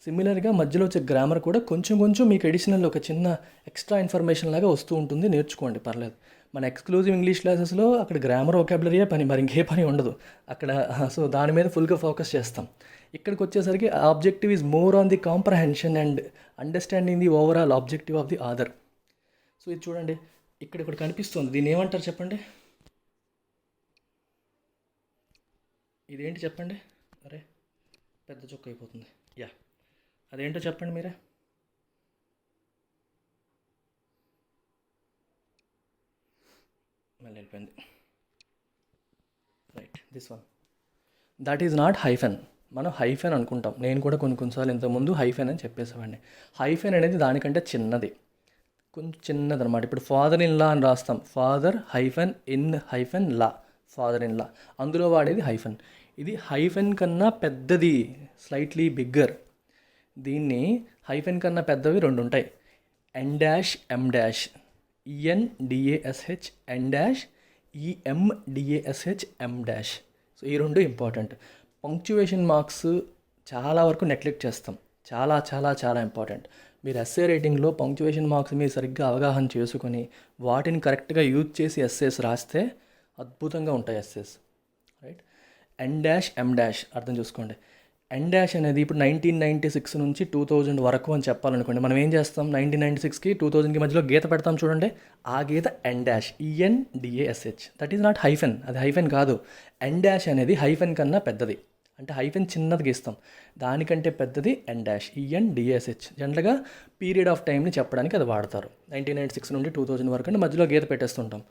సిమిలర్గా మధ్యలో వచ్చే గ్రామర్ కూడా కొంచెం మీకు అడిషనల్ ఒక చిన్న ఎక్స్ట్రా ఇన్ఫర్మేషన్ లాగా వస్తూ ఉంటుంది, నేర్చుకోండి, పర్లేదు. మన ఎక్స్క్లూజివ్ ఇంగ్లీష్ క్లాసెస్లో అక్కడ గ్రామర్ వొకాబులరీయే పని, మరి ఇంకే పని ఉండదు అక్కడ. సో దాని మీద ఫుల్గా ఫోకస్ చేస్తాం. ఇక్కడికి వచ్చేసరికి objective is more on the comprehension and understanding the overall objective of the other. So ఇది చూడండి, ఇక్కడ కనిపిస్తుంది. దీన్ని ఏమంటారు చెప్పండి? ఇదేంటి చెప్పండి? అరే పెద్ద చొక్క అయిపోతుంది. యా, అదేంటో చెప్పండి మీరే. మళ్ళీ వెళ్ళిపోయింది. Right, this one. That is not hyphen. మనం హైఫెన్ అనుకుంటాం. నేను కూడా కొన్నిసార్లు ఇంతకుముందు హైఫెన్ అని చెప్పేసేవాడిని. హైఫెన్ అనేది దానికంటే చిన్నది, కొంచెం చిన్నది అనమాట. ఇప్పుడు ఫాదర్ ఇన్ లా అని రాస్తాం. Father hyphen in hyphen law, father in లా. అందులో వాడేది హైఫెన్. ఇది హైఫెన్ కన్నా పెద్దది, స్లైట్లీ బిగ్గర్. దీన్ని హైఫెన్ కన్నా పెద్దవి 2 ఉంటాయి. ఎన్ డాష్ ఎమ్ డాష్, ENDASH ఎన్ డాష్, EMDASH ఎమ్ డాష్. సో ఈ 2 ఇంపార్టెంట్. పంక్చువేషన్ మార్క్స్ చాలా వరకు నెగ్లెక్ట్ చేస్తాం. చాలా చాలా చాలా ఇంపార్టెంట్. మీరు ఎస్ఏ రైటింగ్లో పంక్చువేషన్ మార్క్స్ మీరు సరిగ్గా అవగాహన చేసుకొని వాటిని కరెక్ట్గా యూజ్ చేసి ఎస్ఏస్ రాస్తే అద్భుతంగా ఉంటాయి ఎస్ఏస్, రైట్. ఎన్ డాష్ ఎం డాష్ అర్థం చూసుకోండి. ఎన్ డాష్ అనేది ఇప్పుడు 1996 నుంచి 2000 వరకు అని చెప్పాలనుకోండి. మనం ఏం చేస్తాం, 1996కి 2000కి మధ్యలో గీత పెడతాం చూడండి, ఆ గీత en dash, ENDASH. That is not hyphen, అది హైఫెన్ కాదు. ఎన్ డాష్ అనేది హైఫెన్ కన్నా పెద్దది, అంటే హైఫెన్ చిన్నది గీస్తాం, దానికంటే పెద్దది ఎన్ డాష్, ENDASH. జనరల్గా పీరియడ్ ఆఫ్ టైంని చెప్పడానికి అది వాడతారు. 1996 నుండి 2000 వరకు అంటే మధ్యలో గీత పెట్టేస్తుంటాం,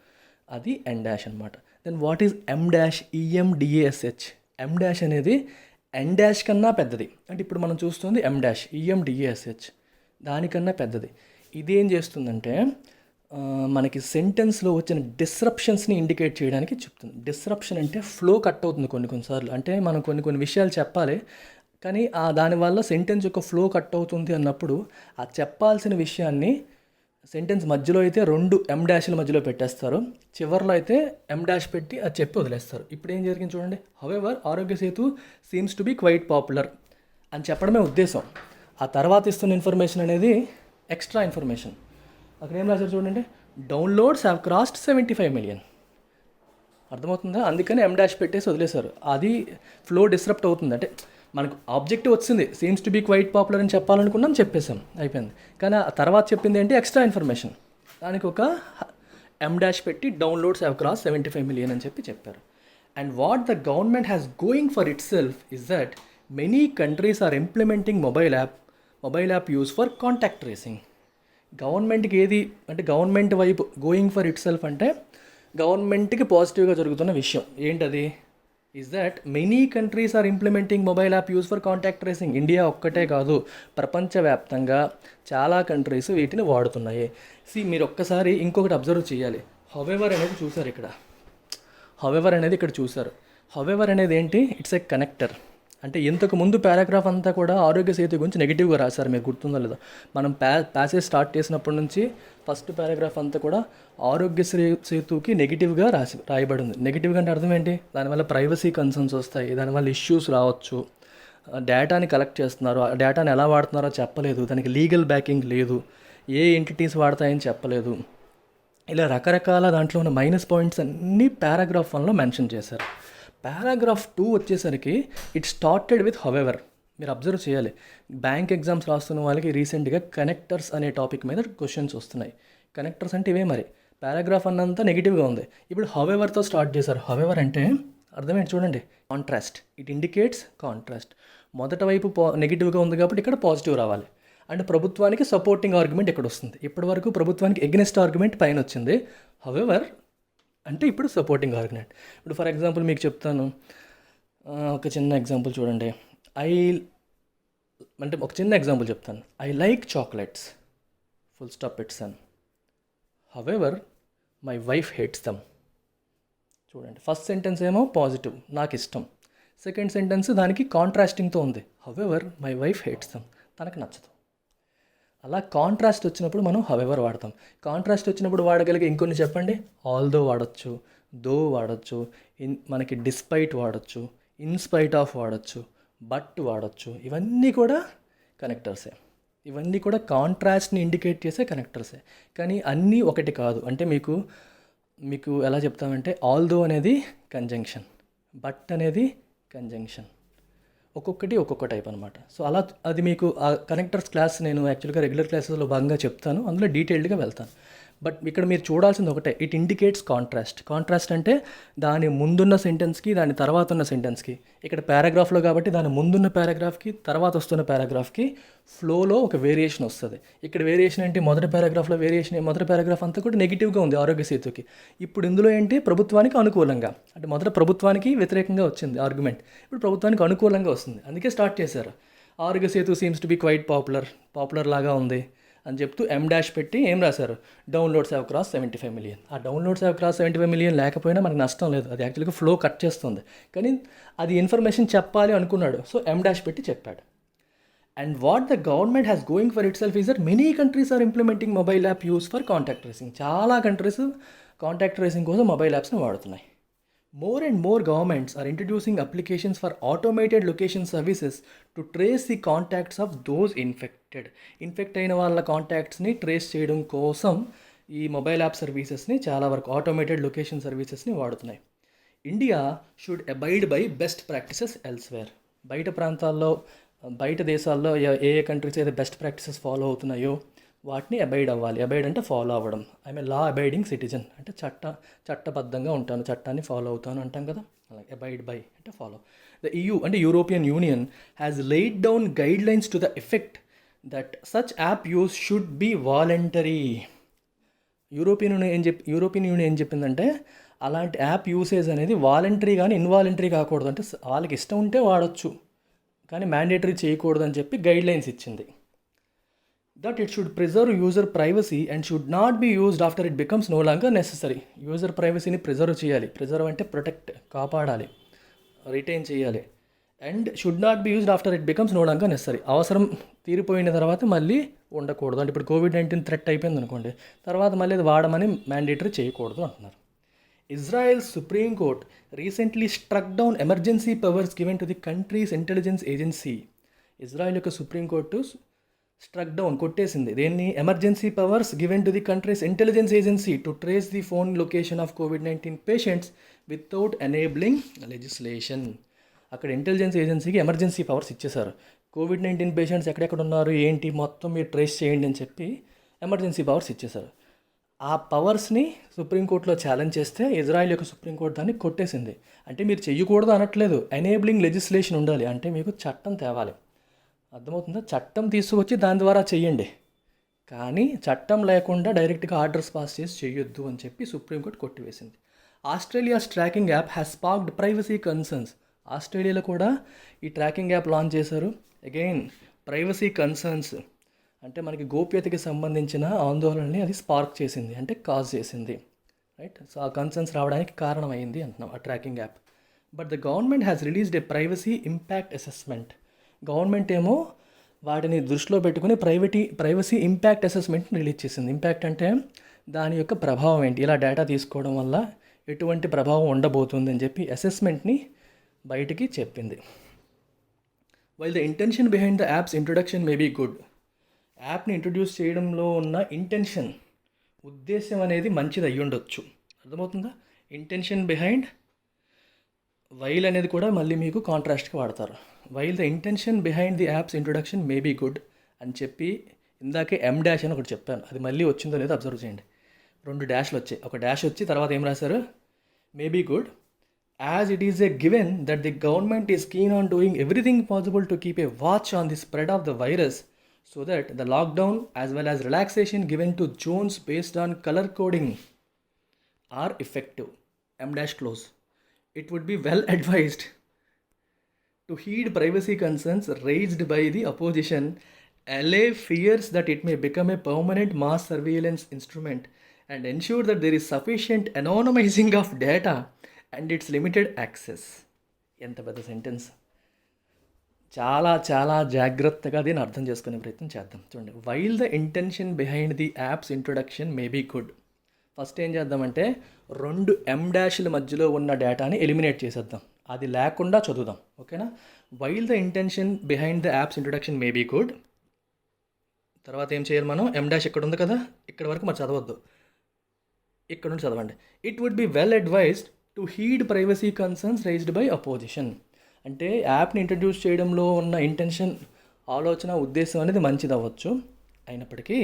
అది ఎన్ డాష్ అనమాట. Then what is em dash, EMDASH. Em dash అనేది ఎన్ డాష్ కన్నా పెద్దది, అంటే ఇప్పుడు మనం చూస్తుంది ఎం డాష్, EMDASH, దానికన్నా పెద్దది. ఇది ఏం చేస్తుందంటే మనకి సెంటెన్స్లో వచ్చిన డిస్రప్షన్స్ని ఇండికేట్ చేయడానికి చెప్తుంది. డిస్రప్షన్ అంటే ఫ్లో కట్ అవుతుంది కొన్నిసార్లు, అంటే మనం కొన్ని విషయాలు చెప్పాలి కానీ దానివల్ల సెంటెన్స్ యొక్క ఫ్లో కట్ అవుతుంది అన్నప్పుడు ఆ చెప్పాల్సిన విషయాన్ని సెంటెన్స్ మధ్యలో అయితే 2 ఎం డాష్ల మధ్యలో పెట్టేస్తారు, చివరిలో అయితే ఎం డాష్ పెట్టి అది చెప్పి వదిలేస్తారు. ఇప్పుడు ఏం జరిగింది చూడండి, however Aarogya Setu seems to be quite popular అని చెప్పడమే ఉద్దేశం. ఆ తర్వాత ఇస్తున్న ఇన్ఫర్మేషన్ అనేది ఎక్స్ట్రా ఇన్ఫర్మేషన్. అక్కడ ఏం రాశారు చూడండి, డౌన్లోడ్స్ హ్యావ్ క్రాస్డ్ 75 million. అర్థమవుతుందా? అందుకని ఎం డాష్ పెట్టేసి వదిలేశారు. అది ఫ్లో డిస్రప్ట్ అవుతుంది, అంటే మనకు ఆబ్జెక్టివ్ వచ్చింది seems to be quite popular అని చెప్పాలనుకున్నాం, చెప్పేసాం, అయిపోయింది. కానీ ఆ తర్వాత చెప్పింది ఏంటి, ఎక్స్ట్రా ఇన్ఫర్మేషన్. దానికి ఒక ఎం డాష్ పెట్టి డౌన్లోడ్స్ హ్యావ్ క్రాస్ 75 million అని చెప్పారు. And what the government has going for itself is that many countries are implementing mobile app use for contact tracing. గవర్నమెంట్కి ఏది అంటే గవర్నమెంట్ వైపు గోయింగ్ ఫర్ ఇట్ సెల్ఫ్ అంటే గవర్నమెంట్కి పాజిటివ్గా జరుగుతున్న విషయం ఏంటది, is that many countries are implementing mobile app use for contact tracing. India ఒక్కటే కాదు, ప్రపంచవ్యాప్తంగా చాలా కంట్రీస్ వీటిని వాడుతున్నాయి. మీరు ఒక్కసారి ఇంకొకటి అబ్జర్వ్ చేయాలి, హౌఎవర్ అనేది చూసారు ఇక్కడ, హౌఎవర్ అనేది ఇక్కడ చూసారు. హౌఎవర్ అనేది ఏంటి, ఇట్స్ ఏ కనెక్టర్. అంటే ఇంతకు ముందు పారాగ్రాఫ్ అంతా కూడా ఆరోగ్య సేతు గురించి నెగిటివ్గా రాశారు, మీకు గుర్తుందో లేదో. మనం ప్యాసేజ్ స్టార్ట్ చేసినప్పటి నుంచి ఫస్ట్ పారాగ్రాఫ్ అంతా కూడా ఆరోగ్య సేతుకి నెగిటివ్గా రాయబడి ఉంది. నెగిటివ్గా అంటే అర్థం ఏంటి, దానివల్ల ప్రైవసీ కన్సర్న్స్ వస్తాయి, దానివల్ల ఇష్యూస్ రావచ్చు, డేటాని కలెక్ట్ చేస్తున్నారు, ఆ డేటాని ఎలా వాడుతున్నారో చెప్పలేదు, దానికి లీగల్ బ్యాకింగ్ లేదు, ఏ ఎంటిటీస్ వాడతాయని చెప్పలేదు, ఇలా రకరకాల దాంట్లో ఉన్న మైనస్ పాయింట్స్ అన్నీ పారాగ్రాఫ్ 1లో మెన్షన్ చేశారు. పారాగ్రాఫ్ 2 వచ్చేసరికి ఇట్ స్టార్టెడ్ విత్ హౌఎవర్. మీరు అబ్జర్వ్ చేయాలి, బ్యాంక్ ఎగ్జామ్స్ రాస్తున్న వాళ్ళకి రీసెంట్గా కనెక్టర్స్ అనే టాపిక్ మీద క్వశ్చన్స్ వస్తున్నాయి. కనెక్టర్స్ అంటే ఇవే మరి, పారాగ్రాఫ్ అన్నంతా నెగిటివ్గా ఉంది, ఇప్పుడు హౌఎవర్తో స్టార్ట్ చేశారు. హౌఎవర్ అంటే అర్థమేంటి చూడండి, కాంట్రాస్ట్, ఇట్ ఇండికేట్స్ కాంట్రాస్ట్. మొదట వైపు నెగిటివ్గా ఉంది కాబట్టి ఇక్కడ పాజిటివ్ రావాలి, అండ్ ప్రభుత్వానికి సపోర్టింగ్ ఆర్గ్యుమెంట్ ఇక్కడ వస్తుంది. ఇప్పటి వరకు ప్రభుత్వానికి ఎగ్నెస్ట్ ఆర్గ్యుమెంట్ పైన వచ్చింది, హౌఎవర్ అంటే ఇప్పుడు సపోర్టింగ్ ఆర్గ్యుమెంట్. ఇప్పుడు ఫర్ ఎగ్జాంపుల్ మీకు చెప్తాను, ఒక చిన్న ఎగ్జాంపుల్ చూడండి, ఒక చిన్న ఎగ్జాంపుల్ చెప్తాను. I like chocolates full stop it's an, however my wife hates them. చూడండి, ఫస్ట్ సెంటెన్స్ ఏమో పాజిటివ్, నాకు ఇష్టం, సెకండ్ సెంటెన్స్ దానికి కాంట్రాస్టింగ్తో ఉంది, however my wife hates them, తనకు నచ్చదు. అలా కాంట్రాస్ట్ వచ్చినప్పుడు మనం హౌఎవర్ వాడతాం. కాంట్రాస్ట్ వచ్చినప్పుడు వాడగలిగే ఇంకొన్ని చెప్పండి, ఆల్దో వాడచ్చు, దో వాడచ్చు, మనకి డిస్పైట్ వాడచ్చు, ఇన్స్పైట్ ఆఫ్ వాడచ్చు, బట్ వాడచ్చు. ఇవన్నీ కూడా కనెక్టర్సే, ఇవన్నీ కూడా కాంట్రాస్ట్ని ఇండికేట్ చేసే కనెక్టర్సే. కానీ అన్నీ ఒకటి కాదు. అంటే మీకు ఎలా చెప్తామంటే, ఆల్దో అనేది కంజంక్షన్, బట్ అనేది కంజంక్షన్, ఒక్కొక్కటి ఒక్కొక్క టైప్ అనమాట. సో అలా అది మీకు ఆ కనెక్టర్స్ క్లాస్ నేను యాక్చువల్గా రెగ్యులర్ క్లాసెస్లో భాగంగా చెప్తాను, అందులో డీటెయిల్డ్గా వెళ్తాను. బట్ ఇక్కడ మీరు చూడాల్సింది ఒకటే, ఇట్ ఇండికేట్స్ కాంట్రాస్ట్. కాంట్రాస్ట్ అంటే దాని ముందున్న సెంటెన్స్కి దాని తర్వాత ఉన్న సెంటెన్స్కి, ఇక్కడ పారాగ్రాఫ్లో కాబట్టి దాని ముందున్న పారాగ్రాఫ్కి తర్వాత వస్తున్న పారాగ్రాఫ్కి ఫ్లోలో ఒక వేరియేషన్ వస్తుంది. ఇక్కడ వేరియేషన్ ఏంటి, మొదటి పారాగ్రాఫ్లో వేరియేషన్, మొదటి పారాగ్రాఫ్ అంతా కూడా నెగిటివ్గా ఉంది ఆరోగ్య సేతుకి. ఇప్పుడు ఇందులో ఏంటి, ప్రభుత్వానికి అనుకూలంగా, అంటే మొదట ప్రభుత్వానికి వ్యతిరేకంగా వచ్చింది ఆర్గ్యుమెంట్, ఇప్పుడు ప్రభుత్వానికి అనుకూలంగా వస్తుంది. అందుకే స్టార్ట్ చేశారు, Aarogya Setu seems to be quite popular లాగా ఉంది అని చెప్తూ ఎం డాష్ పెట్టి ఏం రాశారు, డౌన్లోడ్స్ హ్యావ్ క్రాస్ 75 million. ఆ డౌన్లోడ్స్ హ్యావ్ క్రాస్ 75 million లేకపోయినా మనకు నష్టం లేదు, అది యాక్చువల్గా ఫ్లో కట్ చేస్తుంది, కానీ అది ఇన్ఫర్మేషన్ చెప్పాలి అనుకున్నాడు, సో ఎం డాష్ పెట్టి చెప్పాడు. And what the government has going for itself is that many countries are implementing mobile app use for contact tracing. చాలా కంట్రీస్ కాంటాక్ట్ ట్రేసింగ్ కోసం మొబైల్ యాప్స్ని వాడుతున్నాయి. More and more governments are introducing applications for automated location services to trace the contacts of those infected. Infect అయిన వాళ్ళ కాంటాక్ట్స్ని trace చేయడం కోసం ఈ mobile app సర్వీసెస్ని చాలా వరకు ఆటోమేటెడ్ లొకేషన్ సర్వీసెస్ని వాడుతున్నాయి. India should abide by best practices elsewhere. బయట ప్రాంతాల్లో బయట దేశాల్లో ఏ కంట్రీస్ అయితే బెస్ట్ ప్రాక్టీసెస్ ఫాలో అవుతున్నాయో వాటిని అబైడ్ అవ్వాలి. అబైడ్ అంటే ఫాలో అవ్వడం. I'm a law abiding citizen అంటే చట్టబద్ధంగా ఉంటాను, చట్టాన్ని ఫాలో అవుతాను అంటాం కదా, అలాగే అబైడ్ బై అంటే ఫాలో. ద EU అంటే European union has laid down guidelines to the effect that such app use should B voluntary. European union ఏం చెప్పిందంటే అలాంటి యాప్ యూసేజ్ అనేది వాలంటరీ కానీ ఇన్వాలంటరీ కాకూడదు. అంటే వాళ్ళకి ఇష్టం ఉంటే వాడచ్చు కానీ మ్యాండేటరీ చేయకూడదు అని చెప్పి గైడ్ లైన్స్ ఇచ్చింది. That it should preserve user privacy and should not be used after it becomes no longer necessary. User ప్రైవసీని ప్రిజర్వ్ చేయాలి. ప్రిజర్వ్ అంటే ప్రొటెక్ట్, కాపాడాలి, రిటైన్ చేయాలి. And should not be used after it becomes no longer necessary. అవసరం తీరిపోయిన తర్వాత మళ్ళీ ఉండకూడదు. అంటే ఇప్పుడు COVID-19 థ్రెట్ అయిపోయింది అనుకోండి, తర్వాత మళ్ళీ అది వాడమని మ్యాండేటరీ చేయకూడదు అంటున్నారు. Israel's Supreme Court recently struck down emergency powers given to the country's intelligence agency. Israel యొక్క సుప్రీంకోర్టు స్ట్రక్ డౌన్ కొట్టేసింది దేన్ని? Emergency powers given to the countries intelligence agency to trace the phone location of COVID-19 patients without enabling legislation. అక్కడ intelligence ఏజెన్సీకి emergency powers ఇచ్చేశారు. COVID-19 patients ఎక్కడెక్కడ ఉన్నారు ఏంటి మొత్తం మీరు ట్రేస్ చేయండి అని చెప్పి ఎమర్జెన్సీ పవర్స్ ఇచ్చేశారు. ఆ పవర్స్ని సుప్రీంకోర్టులో ఛాలెంజ్ చేస్తే ఇజ్రాయెల్ యొక్క సుప్రీంకోర్టు దాన్ని కొట్టేసింది. అంటే మీరు చెయ్యకూడదు అనట్లేదు, ఎనేబ్లింగ్ లెజిస్లేషన్ ఉండాలి. అంటే మీకు చట్టం తేవాలి. అర్థమవుతుందా? చట్టం తీసుకొచ్చి దాని ద్వారా చెయ్యండి, కానీ చట్టం లేకుండా డైరెక్ట్గా ఆర్డర్స్ పాస్ చేసి చెయ్యొద్దు అని చెప్పి సుప్రీంకోర్టు కొట్టివేసింది. Australia's tracking app has sparked privacy concerns. ఆస్ట్రేలియాలో కూడా ఈ ట్రాకింగ్ యాప్ లాంచ్ చేశారు. అగైన్ ప్రైవసీ కన్సర్న్స్ అంటే మనకి గోప్యతకి సంబంధించిన ఆందోళనని అది స్పార్క్ చేసింది, అంటే కాజ్ చేసింది, రైట్? సో ఆ కన్సర్న్స్ రావడానికి కారణమైంది అంటున్నాం ఆ tracking app. But the government has released A privacy impact assessment. Government ఏమో వాటిని దృష్టిలో పెట్టుకుని ప్రైవసీ ఇంపాక్ట్ అసెస్మెంట్ని రిలీజ్ చేసింది. ఇంపాక్ట్ అంటే దాని యొక్క ప్రభావం ఏంటి, ఇలా డేటా తీసుకోవడం వల్ల ఎటువంటి ప్రభావం ఉండబోతుంది అని చెప్పి అసెస్మెంట్ని బయటికి చెప్పింది. While the intention behind the apps introduction may be good. యాప్ని ఇంట్రొడ్యూస్ చేయడంలో ఉన్న ఇంటెన్షన్, ఉద్దేశం అనేది మంచిది అయ్యి ఉండొచ్చు. అర్థమవుతుందా? ఇంటెన్షన్ బిహైండ్, వైల్ అనేది కూడా మళ్ళీ మీకు కాంట్రాస్ట్గా వాడతారు. While the intention behind the app's introduction may be good అని చెప్పి ఇందాకే M- అని ఒకటి చెప్పాను, అది మళ్ళీ వచ్చిందో లేదో అబ్జర్వ్ చేయండి. 2 డాష్లు వచ్చాయి. ఒక డాష్ వచ్చి తర్వాత ఏం రాశారు? May be good as it is a given that the government is keen on doing everything possible to keep a watch on the spread of the virus so that the lockdown as well as relaxation given to zones based on color coding are effective. M-close. It would be well advised to heed privacy concerns raised by the opposition. LA fears that it may become a permanent mass surveillance instrument and ensure that there is sufficient anonymizing of data and its limited access. ఎంత పెద్ద sentence. చాలా చాలా జాగ్రత్తగా దీన్ని అర్థం చేసుకునే ప్రయత్నం చేద్దాం. చూడండి, while the intention behind the app's introduction may be good. First ఏం చేద్దామంటే 2 M- మధ్యలో ఉన్న డేటాని ఎలిమినేట్ చేసేద్దాం, అది లేకుండా చదువుదాం. ఓకేనా? While the intention behind the apps introduction may be good. తర్వాత ఏం చేయాలి మనం? M- ఇక్కడ ఉంది కదా, ఇక్కడ వరకు మరి చదవద్దు, ఇక్కడ నుండి చదవండి. It would be well advised to heed privacy concerns raised by opposition. అంటే యాప్ని ఇంట్రడ్యూస్ చేయడంలో ఉన్న ఇంటెన్షన్, ఆలోచన, ఉద్దేశం అనేది మంచిది అవ్వచ్చు, అయినప్పటికీ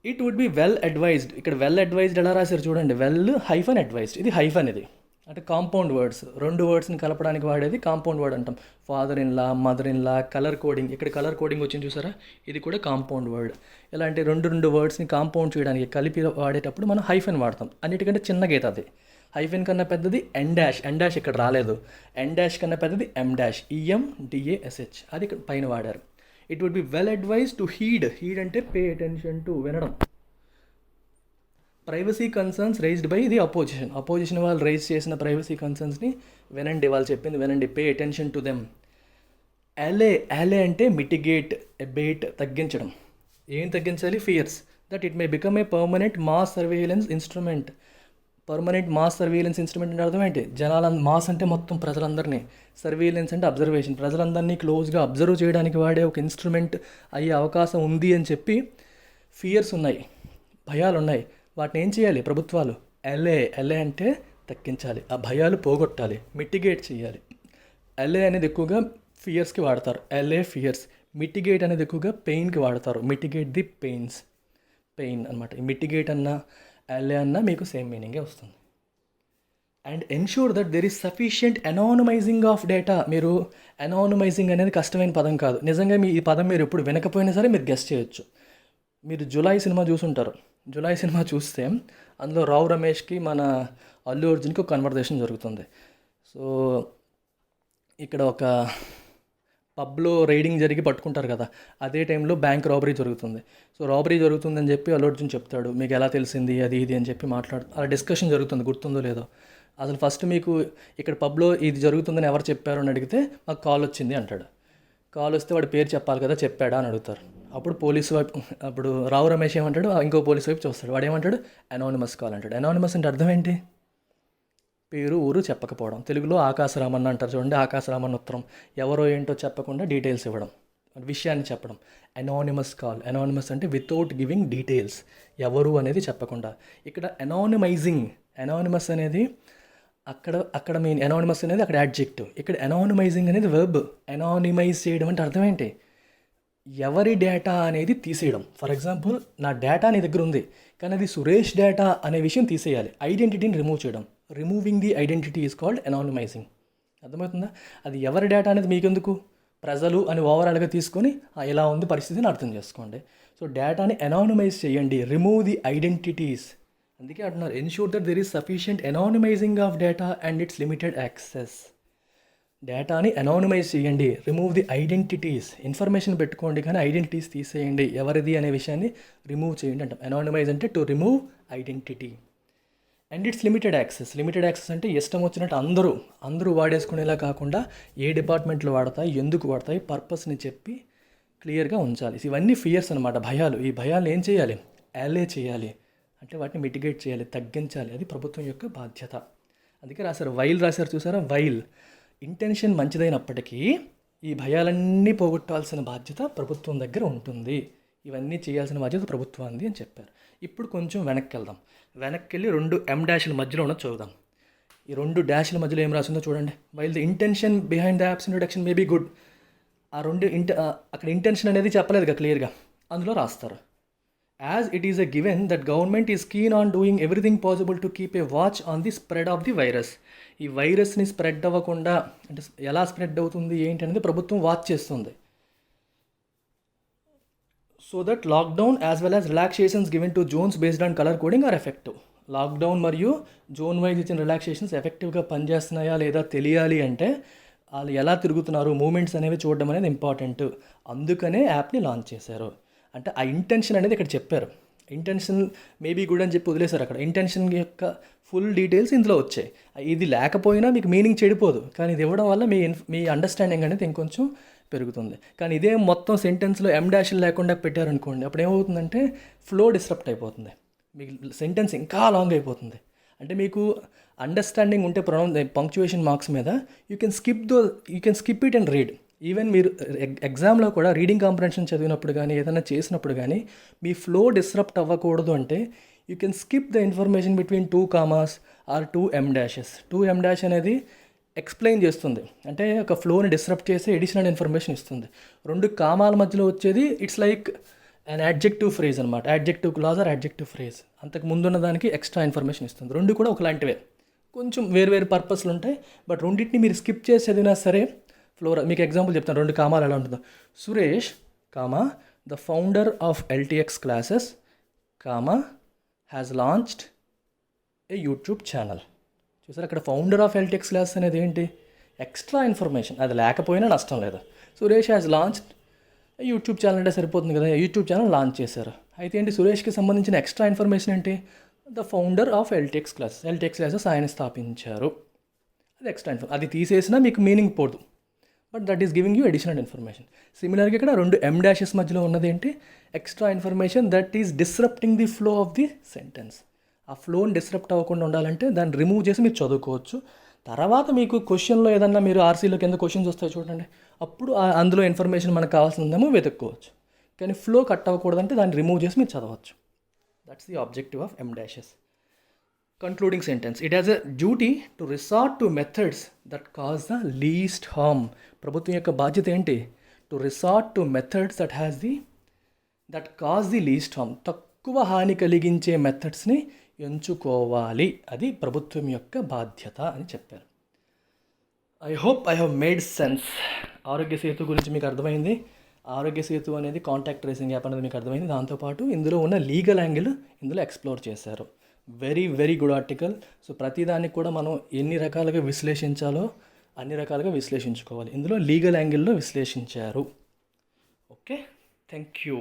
it would be well advised. ఇక్కడ వెల్ అడ్వైజ్డ్ ఎలా రాశారు చూడండి, వెల్ హైఫన్ అడ్వైజ్డ్. ఇది హైఫన్, ఇది అంటే కాంపౌండ్ వర్డ్స్, 2 వర్డ్స్ని కలపడానికి వాడేది కాంపౌండ్ వర్డ్ అంటాం. Father in law, mother in law, colour coding. ఇక్కడ కలర్ కోడింగ్ వచ్చింది చూసారా, ఇది కూడా కాంపౌండ్ వర్డ్. ఎలా అంటే 2 వర్డ్స్ని కాంపౌండ్ చేయడానికి కలిపి వాడేటప్పుడు మనం హైఫన్ వాడతాం. అన్నిటికంటే చిన్న గీత అది. హైఫెన్ కన్నా పెద్దది N- ఇక్కడ రాలేదు. N- కన్నా పెద్దది M-, EMDASH, అది ఇక్కడ పైన వాడారు. It would be well advise to heed అంటే పే అటెన్షన్ టు, వినడం. Privacy concerns raised by the opposition వాళ్ళు రైజ్ చేసిన ప్రైవసీ కన్సర్న్స్ని వినండి, వాళ్ళు చెప్పింది వినండి. Pay attention to them. Allay అంటే మిటిగేట్, అబేట్, తగ్గించడం. ఏం తగ్గించాలి? Fears that it may become a permanent mass surveillance instrument. Permanent mass surveillance instrument అంటే అర్థం ఏంటి? మాస్ అంటే మొత్తం ప్రజలందరినీ, సర్వీలెన్స్ అంటే అబ్జర్వేషన్, ప్రజలందరినీ క్లోజ్గా అబ్జర్వ్ చేయడానికి వాడే ఒక ఇన్స్ట్రుమెంట్ అయ్యే అవకాశం ఉంది అని చెప్పి ఫియర్స్ ఉన్నాయి, భయాలు ఉన్నాయి. వాటిని ఏం చేయాలి ప్రభుత్వాలు? ఎల్ఏ అంటే తగ్గించాలి, ఆ భయాలు పోగొట్టాలి, మిటిగేట్ చేయాలి. ఎల్ఏ అనేది ఎక్కువగా ఫియర్స్కి వాడతారు, ఎల్ఏ ఫియర్స్. మిటిగేట్ అనేది ఎక్కువగా పెయిన్కి వాడతారు, మిటిగేట్ ది పెయిన్ అనమాట. ఈ మిటిగేట్ అన్న ఎల్ఏ అన్న మీకు సేమ్ మీనింగే వస్తుంది. And ensure that there is sufficient anonymising of data. మీరు ఎనానిమైజింగ్ అనేది కష్టమైన పదం కాదు, నిజంగా ఈ పదం మీరు ఎప్పుడు వినకపోయినా సరే మీరు గెస్ చేయొచ్చు. మీరు జులై సినిమా చూసుంటారు. జులై సినిమా చూస్తే అందులో రావు రమేష్కి మన అల్లు అర్జున్కి ఒక కన్వర్జేషన్ జరుగుతుంది. సో ఇక్కడ ఒక పబ్లో రైడింగ్ జరిగి పట్టుకుంటారు కదా, అదే టైంలో బ్యాంక్ రాబరీ జరుగుతుంది. సో రాబరీ జరుగుతుందని చెప్పి అల్లు అర్జున్ చెప్తాడు, మీకు ఎలా తెలిసింది అది ఇది అని చెప్పి అలా డిస్కషన్ జరుగుతుంది, గుర్తుందో లేదో. అసలు ఫస్ట్ మీకు ఇక్కడ పబ్లో ఇది జరుగుతుందని ఎవరు చెప్పారు అని అడిగితే మాకు కాల్ వచ్చింది అంటాడు. కాల్ వస్తే వాడి పేరు చెప్పాలి కదా, చెప్పాడా అని అడుగుతారు. అప్పుడు పోలీసు వైపు, అప్పుడు రావు రమేష్ ఏమంటాడు, ఇంకో పోలీసు వైపు చూస్తాడు. వాడు ఏమంటాడు, అనానిమస్ కాల్ అంటాడు. అనానిమస్ అంటే అర్థం ఏంటి? పేరు ఊరు చెప్పకపోవడం. తెలుగులో ఆకాశరామన్న అంటారు చూడండి, ఆకాశరామన్న ఉత్తరం, ఎవరో ఏంటో చెప్పకుండా డీటెయిల్స్ ఇవ్వడం, విషయాన్ని చెప్పడం. Anonymous call. అనానిమస్ అంటే వితౌట్ గివింగ్ డీటెయిల్స్, ఎవరు అనేది చెప్పకుండా. ఇక్కడ అనానిమస్ అనేది అక్కడ మెయిన్, అనానిమస్ అనేది అక్కడ యాడ్జెక్టివ్, ఇక్కడ అనానిమైజింగ్ అనేది వెర్బ్. అనానిమైజ్ చేయడం అంటే అర్థం ఏంటి? ఎవరి డేటా అనేది తీసేయడం. ఫర్ ఎగ్జాంపుల్, నా డేటా నీ దగ్గర ఉంది కానీ అది సురేష్ డేటా అనే విషయం తీసేయాలి, ఐడెంటిటీని రిమూవ్ చేయడం. Removing the identity is called anonymising. అర్థమవుతుందా? అది ఎవరి డేటా అనేది మీకెందుకు, ప్రజలు అని ఓవరాల్గా తీసుకొని ఇలా ఉంది పరిస్థితిని అర్థం చేసుకోండి. సో డేటాని అనానిమైజ్ చేయండి, రిమూవ్ ది ఐడెంటిటీస్. అందుకే అంటున్నారు, ensure that there is sufficient anonymising of data and its limited access. డేటాని అనానిమైజ్ చేయండి, రిమూవ్ ది ఐడెంటిటీస్. ఇన్ఫర్మేషన్ పెట్టుకోండి కానీ ఐడెంటిటీస్ తీసేయండి, ఎవరిది అనే విషయాన్ని రిమూవ్ చేయండి అంటాం. అనానిమైజ్ అంటే to remove identity. And its limited access. Limited access అంటే ఇష్టం వచ్చినట్టు అందరూ వాడేసుకునేలా కాకుండా ఏ డిపార్ట్మెంట్లో వాడతాయి, ఎందుకు వాడతాయి, పర్పస్ని చెప్పి క్లియర్గా ఉంచాలి. ఇవన్నీ ఫియర్స్ అనమాట, భయాలు. ఈ భయాలు ఏం చేయాలి? అలే చేయాలి, అంటే వాటిని మిటిగేట్ చేయాలి, తగ్గించాలి. అది ప్రభుత్వం యొక్క బాధ్యత. అందుకే రాశారు, వైల్ రాశారు చూసారా, వైల్. ఇంటెన్షన్ మంచిదైనప్పటికీ ఈ భయాలన్నీ పోగొట్టాల్సిన బాధ్యత ప్రభుత్వం దగ్గర ఉంటుంది, ఇవన్నీ చేయాల్సిన బాధ్యత ప్రభుత్వాన్ని అని చెప్పారు. ఇప్పుడు కొంచెం వెనక్కి వెళ్దాం. వెనక్కి వెళ్ళి 2 M-ల మధ్యలో ఉన్న చూద్దాం. ఈ 2 డాష్ల మధ్యలో ఏం రాసిందో చూడండి. While the intention behind the apps introduction may be good. ఆ 2 అక్కడ ఇంటెన్షన్ అనేది చెప్పలేదుగా క్లియర్గా, అందులో రాస్తారు. As it is a given that government is keen on doing everything possible to keep a watch on the spread of the virus. ఈ వైరస్ని spread అవ్వకుండా, అంటే ఎలా స్ప్రెడ్ అవుతుంది ఏంటి అనేది ప్రభుత్వం వాచ్ చేస్తుంది. So that lockdown as well as relaxations given to zones based on colour coding are effective. Lockdown మరియు జోన్ వైజ్ ఇచ్చిన రిలాక్సేషన్స్ ఎఫెక్టివ్గా పనిచేస్తున్నాయా లేదా తెలియాలి అంటే వాళ్ళు ఎలా తిరుగుతున్నారు, మూమెంట్స్ అనేవి చూడడం అనేది ఇంపార్టెంట్. అందుకనే యాప్ని లాంచ్ చేశారు. అంటే ఆ ఇంటెన్షన్ అనేది ఇక్కడ చెప్పారు. ఇంటెన్షన్ మేబీ గుడ్ అని చెప్పి వదిలేశారు. అక్కడ ఇంటెన్షన్ యొక్క ఫుల్ డీటెయిల్స్ ఇందులో వచ్చాయి. ఇది లేకపోయినా మీకు మీనింగ్ చెడిపోదు, కానీ ఇది ఇవ్వడం వల్ల మీ అండర్స్టాండింగ్ అనేది ఇంకొంచెం పెరుగుతుంది. కానీ ఇదే మొత్తం సెంటెన్స్లో M-లు లేకుండా పెట్టారనుకోండి, అప్పుడు ఏమవుతుందంటే ఫ్లో డిస్టర్బ్ అయిపోతుంది, మీకు సెంటెన్స్ ఇంకా లాంగ్ అయిపోతుంది. అంటే మీకు అండర్స్టాండింగ్ ఉంటే పంక్చువేషన్ మార్క్స్ మీద you can skip it and read. Even మీరు ఎగ్జామ్లో కూడా రీడింగ్ కాంప్రహెన్షన్ చదివినప్పుడు కానీ ఏదైనా చేసినప్పుడు కానీ మీ ఫ్లో డిస్టర్బ్ అవ్వకూడదు అంటే you can skip the information between 2 commas or 2 M-. 2 M- అనేది ఎక్స్ప్లెయిన్ చేస్తుంది, అంటే ఒక ఫ్లోని డిస్టర్బ్ చేసి ఎడిషనల్ ఇన్ఫర్మేషన్ ఇస్తుంది. 2 కామాల మధ్యలో వచ్చేది it's like and adjective phrase అనమాట, adjective clause or adjective phrase. అంతకు ముందున్న దానికి ఎక్స్ట్రా ఇన్ఫర్మేషన్ ఇస్తుంది. 2 కూడా ఒకలాంటివే, కొంచెం వేరు పర్పస్లు ఉంటాయి. బట్ రెండింటిని మీరు స్కిప్ చేసి చదివినా సరే ఫ్లోర్. మీకు ఎగ్జాంపుల్ చెప్తాను, 2 కామాలు ఎలా ఉంటుందో. Suresh comma the founder of LTX classes comma has launched a YouTube channel. చూసారు, అక్కడ ఫౌండర్ ఆఫ్ LTX క్లాస్ అనేది ఏంటి? Extra information. అది లేకపోయినా నష్టం లేదు. Suresh has launched YouTube channel అంటే సరిపోతుంది కదా, యూట్యూబ్ ఛానల్ లాంచ్ చేశారు. అయితే ఏంటి, సురేష్కి సంబంధించిన ఎక్స్ట్రా ఇన్ఫర్మేషన్ ఏంటి? The founder of LTX classes ఆయన స్థాపించారు. అది ఎక్స్ట్రా ఇన్ఫర్మేషన్. అది తీసేసినా మీకు మీనింగ్ పోదు, but that is giving you additional information. సిమిలర్గా ఇక్కడ 2 M- మధ్యలో ఉన్నది ఏంటి? Extra information that is disrupting the flow of the sentence. ఆ ఫ్లోని డిస్టర్బ్ అవ్వకుండా ఉండాలంటే దాన్ని రిమూవ్ చేసి మీరు చదువుకోవచ్చు. తర్వాత మీకు క్వశ్చన్లో ఏదన్నా మీరు ఆర్సీలో కింద క్వశ్చన్స్ వస్తాయి చూడండి, అప్పుడు అందులో ఇన్ఫర్మేషన్ మనకు కావాల్సిందేమో వెతుక్కోవచ్చు. కానీ ఫ్లో కట్ అవ్వకూడదంటే దాన్ని రిమూవ్ చేసి మీరు చదవచ్చు. That's the objective of M-. Concluding sentence. It has a duty to resort to methods that cause the least harm. ప్రభుత్వం యొక్క బాధ్యత ఏంటి? To resort to methods that cause the least harm. తక్కువ హాని కలిగించే మెథడ్స్ని ఎంచుకోవాలి. అది ప్రభుత్వం యొక్క బాధ్యత అని చెప్పారు. I hope I have made sense. ఆరోగ్య సేతు గురించి మీకు అర్థమైంది. ఆరోగ్య సేతు అనేది కాంటాక్ట్ ట్రేసింగ్ యాప్ అనేది మీకు అర్థమైంది. దాంతోపాటు ఇందులో ఉన్న లీగల్ యాంగిల్ ఇందులో ఎక్స్ప్లోర్ చేశారు. Very good article. సో ప్రతిదానికి కూడా మనం ఎన్ని రకాలుగా విశ్లేషించాలో అన్ని రకాలుగా విశ్లేషించుకోవాలి. ఇందులో లీగల్ యాంగిల్లో విశ్లేషించారు. Okay, thank you.